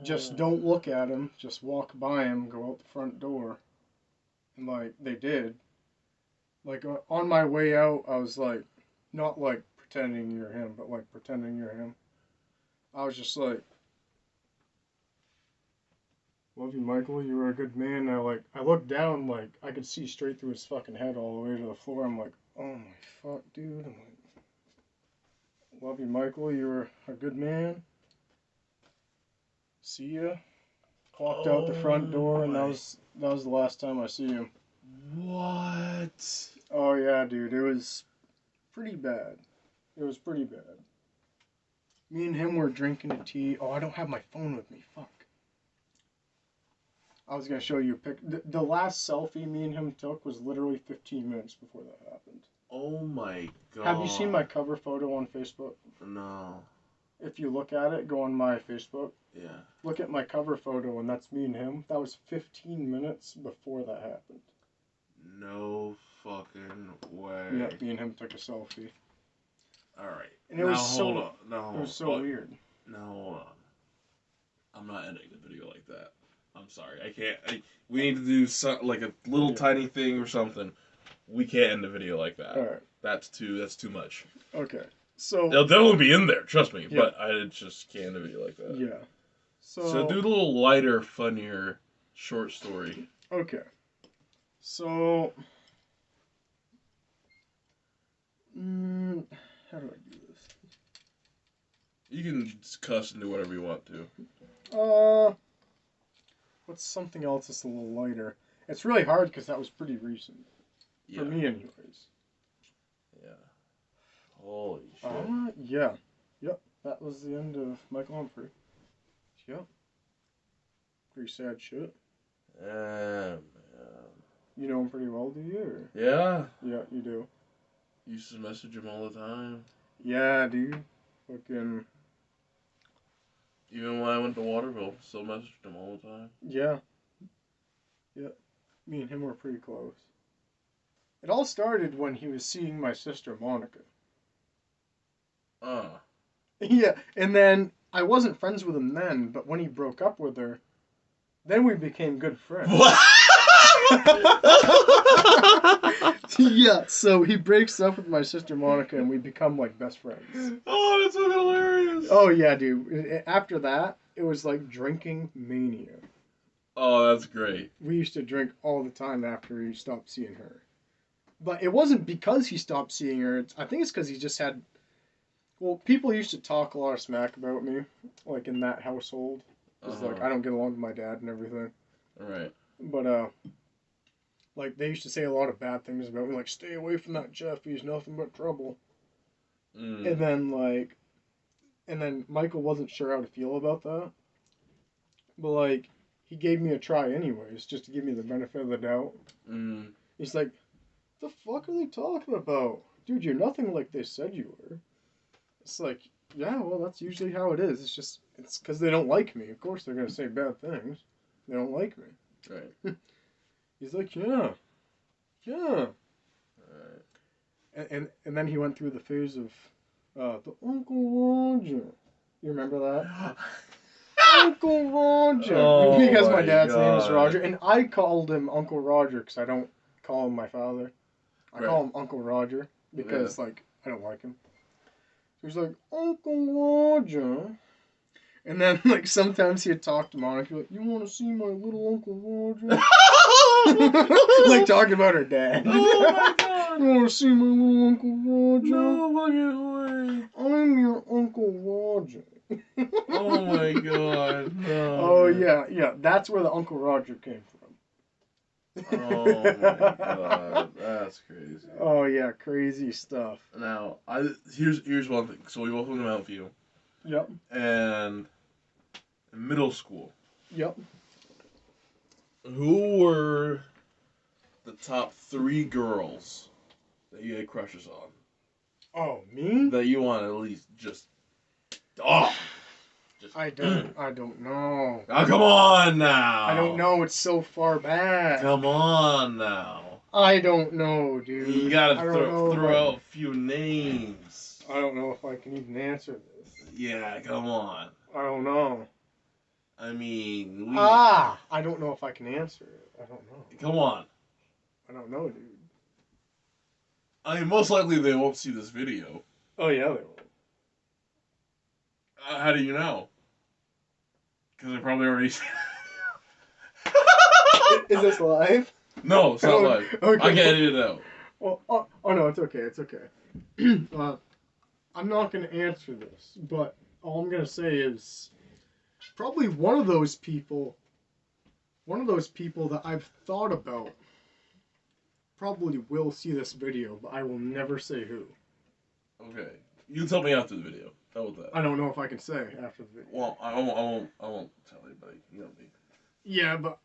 just don't look at him, just walk by him, go out the front door. And like, they did. Like, on my way out, I was like, not like pretending you're him, but like pretending you're him. I was just like, love you, Michael, you were a good man. I looked down, like, I could see straight through his fucking head all the way to the floor. I'm like, oh my fuck, dude. I'm like, love you, Michael, you were a good man. See ya. Walked out the front door, and that was the last time I see him. What? Oh yeah, dude, it was pretty bad. It was pretty bad. Me and him were drinking a tea. Oh, I don't have my phone with me. Fuck. I was going to show you a pic. The last selfie me and him took was literally 15 minutes before that happened. Oh my god. Have you seen my cover photo on Facebook? No. If you look at it, go on my Facebook. Yeah. Look at my cover photo, and that's me and him. That was 15 minutes before that happened. No fucking way. Yeah, me and him took a selfie. Alright. And it was hold on. It was so weird. Now hold on. I'm not ending the video like that. I'm sorry. I can't. We need to do like a little tiny thing or something. We can't end the video like that. Alright. That's too much. Okay. So They'll definitely be in there, trust me. Yeah. But I just can't end a video like that. yeah. So do a little lighter, funnier short story. Okay. So how do I do this? You can cuss and do whatever you want to. What's something else that's a little lighter? It's really hard because that was pretty recent. Yeah. For me, anyways. Yeah. Holy shit. Yeah. Yep. That was the end of Michael Humphrey. Yep. Pretty sad shit. Man. You know him pretty well, do you? Or? Yeah. Yeah, you do. Used to message him all the time. Yeah, dude. Fucking. Even when I went to Waterville, still messaged him all the time. Yeah. Yeah. Me and him were pretty close. It all started when he was seeing my sister Monica. Yeah, and then I wasn't friends with him then, but when he broke up with her, then we became good friends. What? Yeah, so he breaks up with my sister Monica and we become like best friends. Oh, that's so hilarious. Oh yeah, dude. After that, it was like drinking mania. Oh, that's great. We used to drink all the time after he stopped seeing her. But it wasn't because he stopped seeing her. I think it's because he just had... Well, people used to talk a lot of smack about me, like in that household. It's like, I don't get along with my dad and everything. Right. But, like, they used to say a lot of bad things about me, like, stay away from that Jeff, he's nothing but trouble. Mm. And then Michael wasn't sure how to feel about that. But, like, he gave me a try anyways, just to give me the benefit of the doubt. Mm. He's like, the fuck are they talking about? Dude, you're nothing like they said you were. It's like, yeah, well, that's usually how it is. It's because they don't like me. Of course they're going to say bad things. They don't like me. Right. He's like, yeah. Right. And then he went through the phase of the Uncle Roger. You remember that? Uncle Roger. Oh because my my dad's name is God. Roger. And I called him Uncle Roger because I don't call him my father. I call him Uncle Roger because, like, I don't like him. So he's like, Uncle Roger. And then, like, sometimes he'd talk to Monica, like, you want to see my little Uncle Roger? Like, talking about her dad. Oh my God. You want to see my little Uncle Roger? No fucking way. I'm your Uncle Roger. Oh my God. No. Oh, yeah. That's where the Uncle Roger came from. Oh my God. That's crazy. Oh, yeah. Crazy stuff. Now, here's one thing. So we both went to Mountain View. Yep. And in middle school, Yep. who were the top 3 girls that you had crushes on? Oh, me? That you want to at least just... Oh! I don't know. Oh, come on now! I don't know. It's so far back. Come on now. I don't know, dude. You gotta I don't throw know out a few names. I don't know if I can even answer this. Yeah, come on. I don't know. I mean, I don't know if I can answer it. I don't know. Come on. I don't know, dude. I mean, most likely they won't see this video. Oh, yeah, they will. How do you know? Because they probably already seen Is this live? No, it's not live. Okay. I can edit it out. Well, oh no, it's okay. It's okay. I'm not going to answer this, but all I'm going to say is probably one of those people that I've thought about probably will see this video, but I will never say who. Okay. You tell me after the video. How about that? I don't know if I can say after the video. Well, I won't tell anybody. You know me. Yeah, but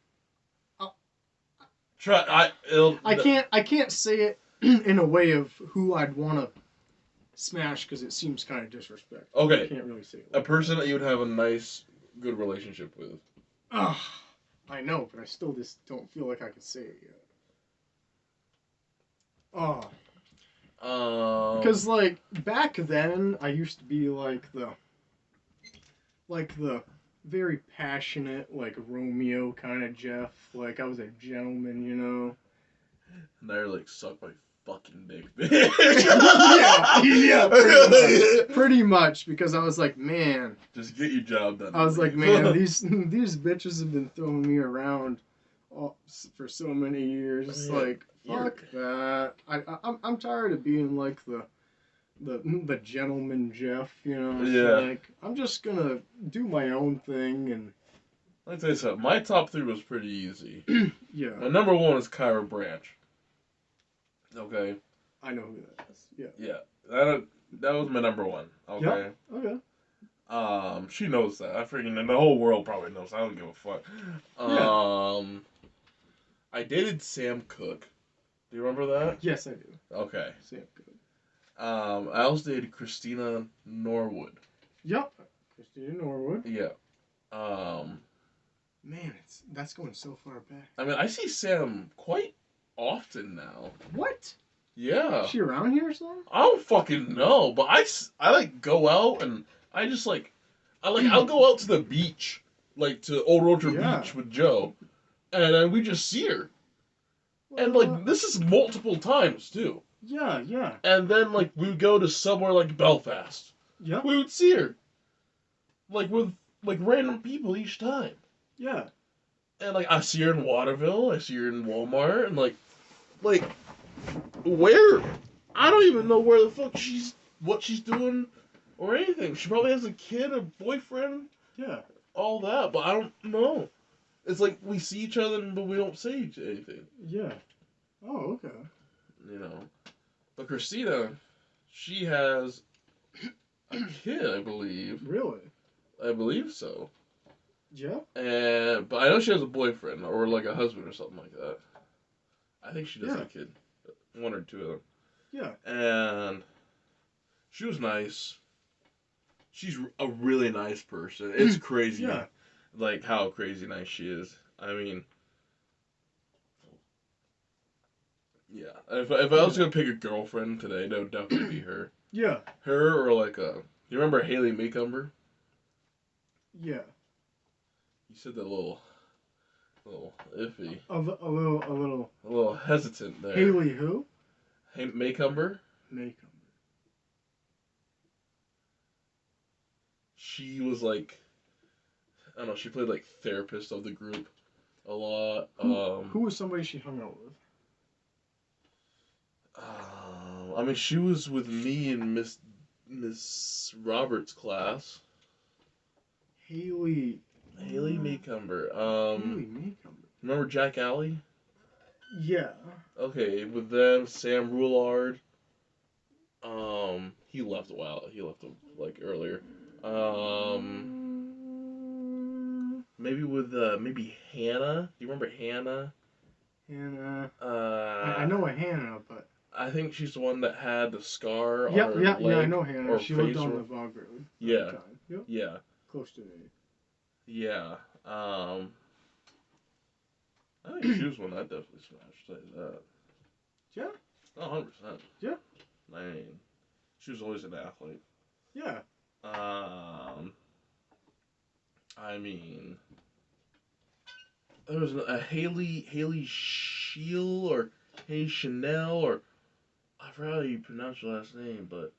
I can't say it in a way of who I'd want to smash because it seems kind of disrespectful. Okay. I can't really say it. A person that you would have a nice, good relationship with. Ugh, I know, but I still just don't feel like I could say it yet. Oh. Because like back then, I used to be like the very passionate, like Romeo kind of Jeff. Like I was a gentleman, you know. Now you're like, suck my fucking dick, yeah, pretty much. Because I was like, man, just get your job done. I was like, man, these bitches have been throwing me around for so many years. Like, fuck that. I'm tired of being like the gentleman Jeff, you know. Yeah. Like, I'm just gonna do my own thing and. Let me tell you something. My top 3 was pretty easy. Yeah. My number 1 is Kyra Branch. Okay. I know who that is. Yeah. Yeah. That was my number 1. Okay. Yep. Okay. She knows that. I freaking, and the whole world probably knows. I don't give a fuck. I dated Sam Cooke. Do you remember that? Yes, I do. Okay. Sam Cooke. I also dated Christina Norwood. Yep. Christina Norwood. Yeah. Man, that's going so far back. I mean, I see Sam quite often now. What? Yeah. Is she around here or something? I don't fucking know, but I like go out and I just like, I'll go out to the beach, like to Old Orchard Beach with Joe, and then we just see her. And like, this is multiple times too. Yeah. And then like, we would go to somewhere like Belfast. Yeah. We would see her. Like with like random people each time. Yeah. And like, I see her in Waterville, I see her in Walmart, and like where? I don't even know where the fuck what she's doing or anything. She probably has a kid, a boyfriend. Yeah. All that, but I don't know. It's like we see each other, but we don't say anything. Yeah. Oh, okay. You know. But Christina, she has a kid, I believe. Really? I believe so. Yeah. But I know she has a boyfriend or like a husband or something like that. I think she does have a kid. 1 or 2 of them. Yeah. And she was nice. She's a really nice person. It's crazy. Yeah. Like how crazy nice she is. I mean, yeah. If I was gonna pick a girlfriend today, that would definitely be her. Yeah. Her or like you remember Haley Maycumber? Yeah. You said that a little iffy. A little hesitant there. Haley who? Maycumber? Maycumber. She was like, I don't know, she played like therapist of the group a lot. Who was somebody she hung out with? I mean, she was with me in Miss Roberts' class. Haley Maycumber. Haley Maycumber. Remember Jack Alley? Yeah. Okay, with them, Sam Roulard. He left a while. He left like earlier. Maybe with maybe Hannah. Do you remember Hannah? Hannah. I know a Hannah, but I think she's the one that had the scar on yeah, her leg. Yeah, I know Hannah. She lived on or... the Bog Road. Yeah. Yep. Yeah. Close to me. Yeah. I think she was one that definitely smashed. I'll tell you that. Yeah. 100%. Yeah. I mean, she was always an athlete. Yeah. I mean, there was a Haley Shield or Haley Chanel or I forgot how you pronounce your last name, but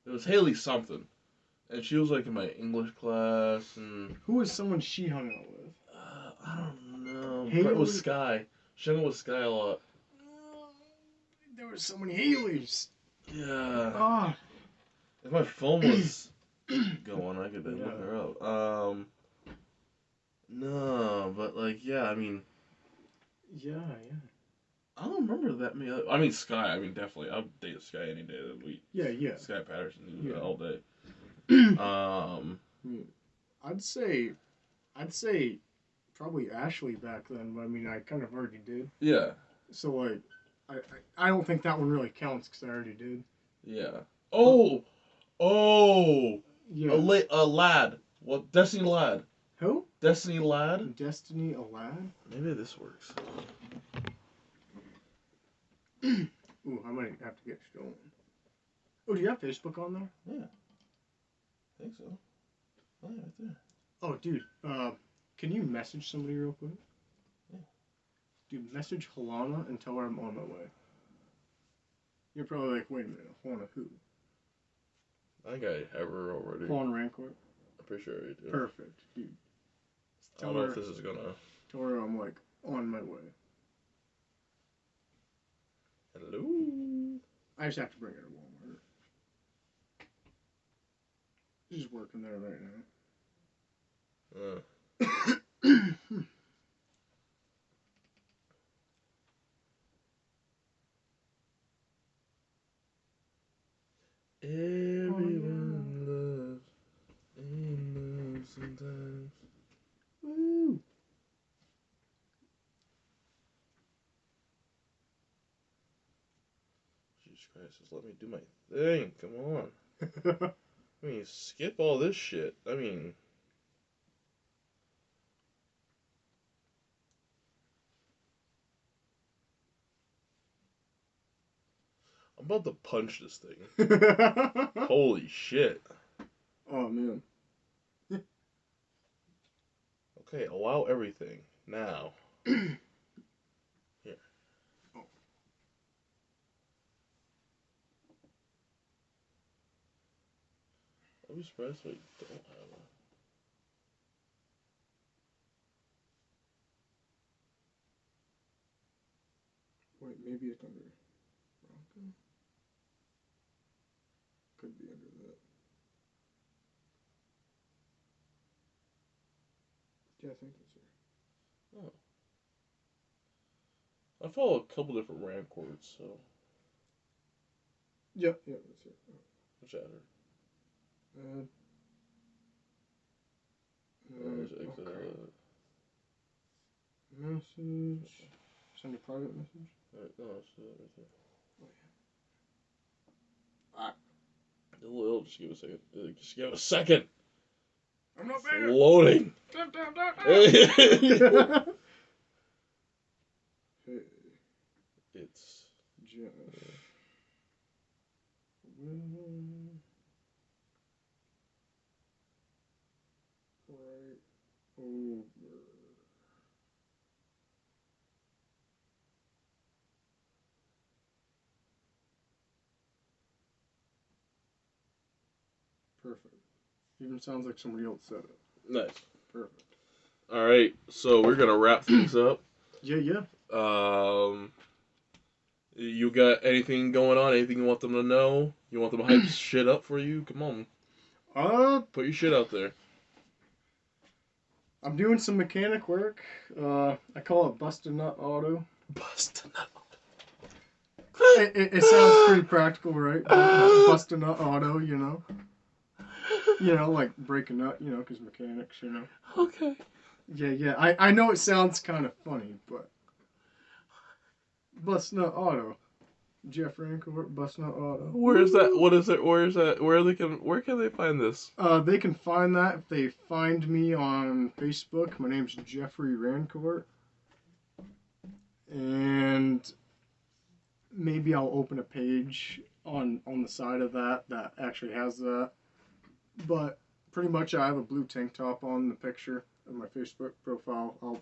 it was Haley something, and she was like in my English class. And who was someone she hung out with? I don't know. Haley? It was Sky. She hung out with Sky a lot. There were so many Haleys. Yeah. Ah. If my phone was going, I could look her up. No, but like, yeah, I mean. Yeah. I don't remember that many. I mean, Sky. I mean, definitely. I'll date Sky any day of the week. Yeah. Sky Patterson all day. I'd say probably Ashley back then, but I mean, I kind of already did. Yeah. So like, I don't think that one really counts because I already did. Yeah. Oh, oh, Yeah. a lad. What? Destiny lad. Who? Destiny lad. Destiny a lad? Maybe this works. Ooh, I might have to get stolen. Oh, do you have Facebook on there? Yeah, I think so. Oh, yeah, right there. Oh, dude. Can you message somebody real quick? Yeah. Dude, message Halana and tell her I'm on my way. You're probably like, wait a minute, Halana who? I think I have her already. Halana Rancourt. I'm pretty sure I do. Perfect, dude. I don't know if this is gonna. Tell her I'm like on my way. Hello. I just have to bring her to Walmart. She's working there right now. Everyone loves and loves sometimes. Woo! Jesus Christ, just let me do my thing. Come on. I mean, skip all this shit. I mean. I'm about to punch this thing. Holy shit. Oh, man. Okay, allow everything. Now. Here. Oh. I'll be surprised if I don't have a. Wait, maybe it's under Bronco? Could be under that. Yeah, I think that's her. Oh. I follow a couple different Rancourts, so. Yeah, that's her. Which at her? Okay. Message. Send a private message. No, it's right there. Oh, yeah. It'll just give a second. Just give it a second. I'm not It's bad. loading. Hey, It's. Jeff. Right over. Perfect. Even sounds like somebody else said it. Nice. Perfect. All right, so we're gonna wrap things up. Yeah. You got anything going on? Anything you want them to know? You want them to hype shit up for you? Come on, put your shit out there. I'm doing some mechanic work. I call it Bust a Nut Auto. Bust a nut. It sounds pretty practical, right? Bust a Nut Auto, you know? You know, like break a nut, you know, because mechanics, you know. Okay. Yeah. I know it sounds kind of funny, but Bust Nut Auto. Jeff Rancourt, Bust Nut Auto. Where is that? What is it? Where is that? Where can they find this? They can find that if they find me on Facebook. My name's Jeffrey Rancourt. And maybe I'll open a page on the side of that actually has that. But pretty much I have a blue tank top on the picture of my Facebook profile. I'll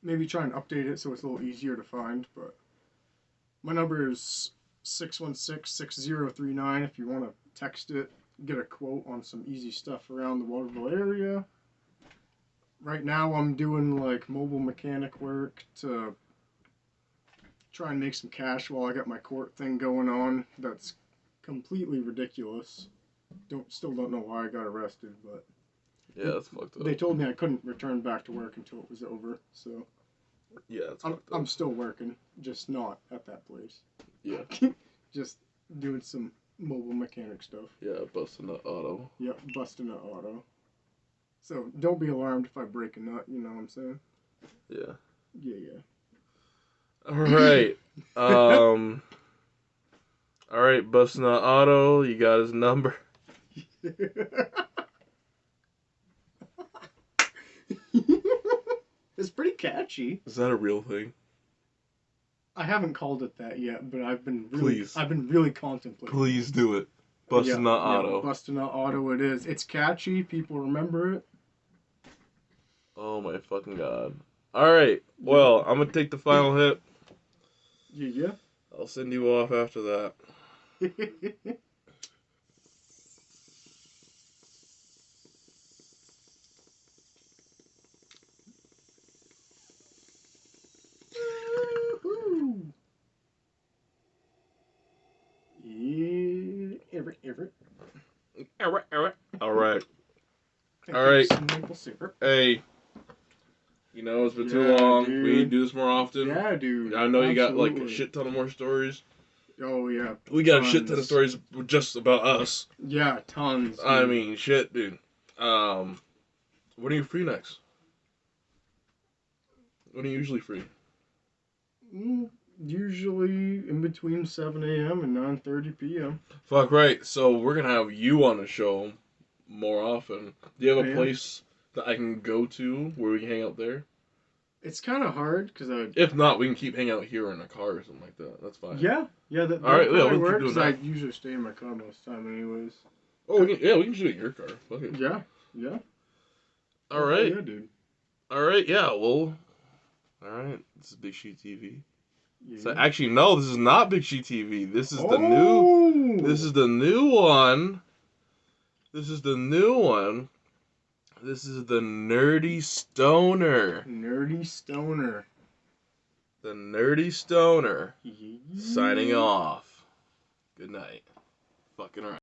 maybe try and update it so it's a little easier to find, but my number is 616-6039 if you want to text it, get a quote on some easy stuff around the Waterville area. Right now I'm doing like mobile mechanic work to try and make some cash while I got my court thing going on. That's completely ridiculous. Still don't know why I got arrested, but Yeah, that's fucked up. they told me I couldn't return back to work until it was over. So Yeah, that's fucked up. I'm still working, just not at that place. Yeah. Just doing some mobile mechanic stuff. Yeah, busting the auto. Yep, busting an auto. So don't be alarmed if I break a nut. You know what I'm saying? Yeah. Yeah. All right. All right, Bustin' Out Auto, you got his number. It's pretty catchy. Is that a real thing? I haven't called it that yet, but I've been Please. really contemplating. Please do it. Bustin' Out Auto. Bustin' Out Auto it is. It's catchy, people remember it. Oh my fucking god. Alright, well, I'm gonna take the final hit. Yeah. I'll send you off after that. Yeah, Everett. Alright. Thank Alright. you, some maple syrup. Hey. You know, it's been too long. Dude. We need to do this more often. Yeah, dude. I know you got like a Absolutely. shit ton of more stories. Oh, yeah. We got a shit ton of stories just about us. Yeah, tons. Dude. I mean, shit, dude. When are you free next? When are you usually free? Usually in between 7 a.m. and 9:30 p.m. Fuck right. So we're gonna have you on the show more often. Do you have a place that I can go to where we can hang out there? It's kind of hard because If not, we can keep hanging out here in a car or something like that. That's fine. Yeah. That All right, yeah, probably we can works. keep doing I that. usually stay in my car most of the time, anyways. Oh, we can do it in your car. Fuck it. Yeah. All right. Yeah, dude. All right. Yeah. Well. All right. This is Big Sheet TV. Yeah. So actually, no, this is not Big Sheet TV. This is the new. Oh! This is the new one. This is the new one. This is the Nerdy Stoner. Nerdy Stoner. The Nerdy Stoner. Yeah. Signing off. Good night. Fucking right.